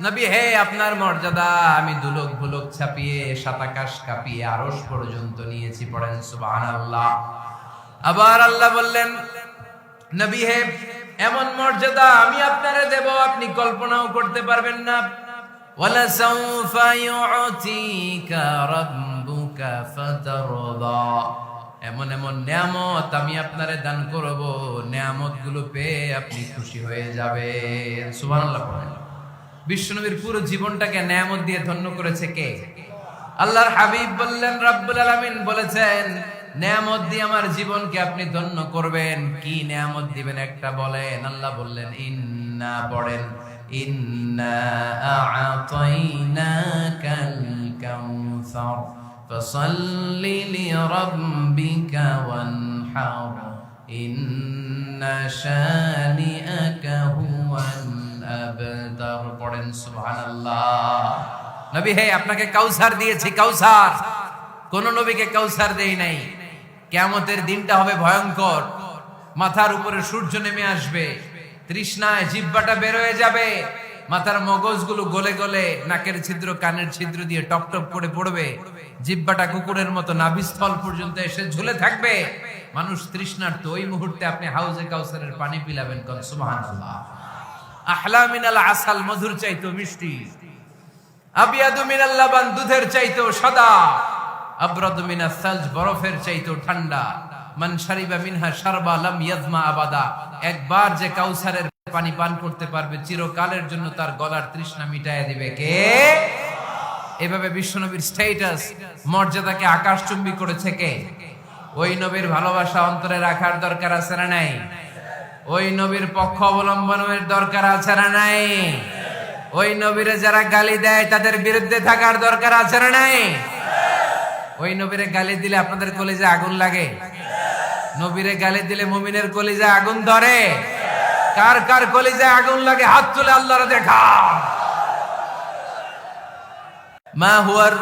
Speaker 1: নবী হে আপনার মর্যাদা আমি দুলক ভুলক ছাপিয়ে সাত আকাশ কাঁপিয়ে আরশ পর্যন্ত নিয়েছি। পড়েন সুবহানাল্লাহ। আবার আল্লাহ বললেন নবী হে এমন মর্যাদা আমি আপনারে দেব আপনি কল্পনাও করতে পারবেন না। ওয়ালা সাউফা ইউতিকা রাব্বুকা ফাতারদা, এমন এমন নিয়ামত আমি আপনারে দান করব, নিয়ামতগুলো পেয়ে আপনি খুশি হয়ে যাবেন। সুবহানাল্লাহ। বিশ্বনবীর পুরো জীবনটাকে নিয়ামত দিয়ে ধন্য করেছে কে? আল্লাহর হাবিব বললেন, রব্বুল আলামিন বলেছেন নিয়ামত দিয়ে আমার জীবনকে আপনি ধন্য করবেন। কি নিয়ামত দিবেন একটা বলেন? আল্লাহ বললেন ইন্না, পড়েন ইন্না আ'তাইনাকাল কাউসার ফাসাল্লি লিরাব্বিকা ওয়ানহার ইন্না শানিআকা হুয়াল আবতার। পড়েন সুবহানাল্লাহ। নবী হে আপনাকে কাউসার দিয়েছি, কাউসার। কোন নবীকে কাউসার দেই নাই। কিয়ামতের দিনটা হবে ভয়ঙ্কর, মাথার উপরে সূর্য নেমে আসবে, তৃষ্ণায় জিহ্বাটা বের হয়ে যাবে, মাথার মগজগুলো গলে গলে নাকের ছিদ্র কানের ছিদ্র দিয়ে টপ টপ করে পড়বে, জিহ্বাটা কুকুরের মতো নাভিস্থল পর্যন্ত এসে ঝুলে থাকবে। মানুষ তৃষ্ণার্ত, ওই মুহূর্তে আপনি হাউজে কাউসারের পানি পিলাবেন। কোন সুবহানাল্লাহ। আহলা মিনাল আসাল, মধুর চাইতো মিষ্টি, আবিয়াদু মিনাল লাবান, দুধের চাইতো সাদা, আবরাদু মিনাস সালজ, বরফের চাইতো ঠান্ডা। মান শারিবা মিনহা শারবা লাম ইয়াজমা আবাদা, একবার যে কাউসারের পানি পান করতে পারবে চিরকালের জন্য তার গলার তৃষ্ণা মিটায় দিবে কে? এভাবে বিশ্বনবীর স্ট্যাটাস মর্যাদাকে আকাশচুম্বী করেছে কে? ওই নবীর ভালোবাসা অন্তরে রাখার দরকার আছে না নাই? ওই নবীর পক্ষ অবলম্বনের দরকার আছে না নাই? ওই নবীরে যারা গালি দেয় তাদের বিরুদ্ধে থাকার দরকার আছে না নাই? ওই নবীরে গালি দিলে আপনাদের কলিজা আগুন লাগে? নবীরে গালি দিলে মুমিনের কলিজা আগুন ধরে? কার কার কলিজা আগুন লাগে হাত তুলে আল্লাহর দেখা। মা হুয়ার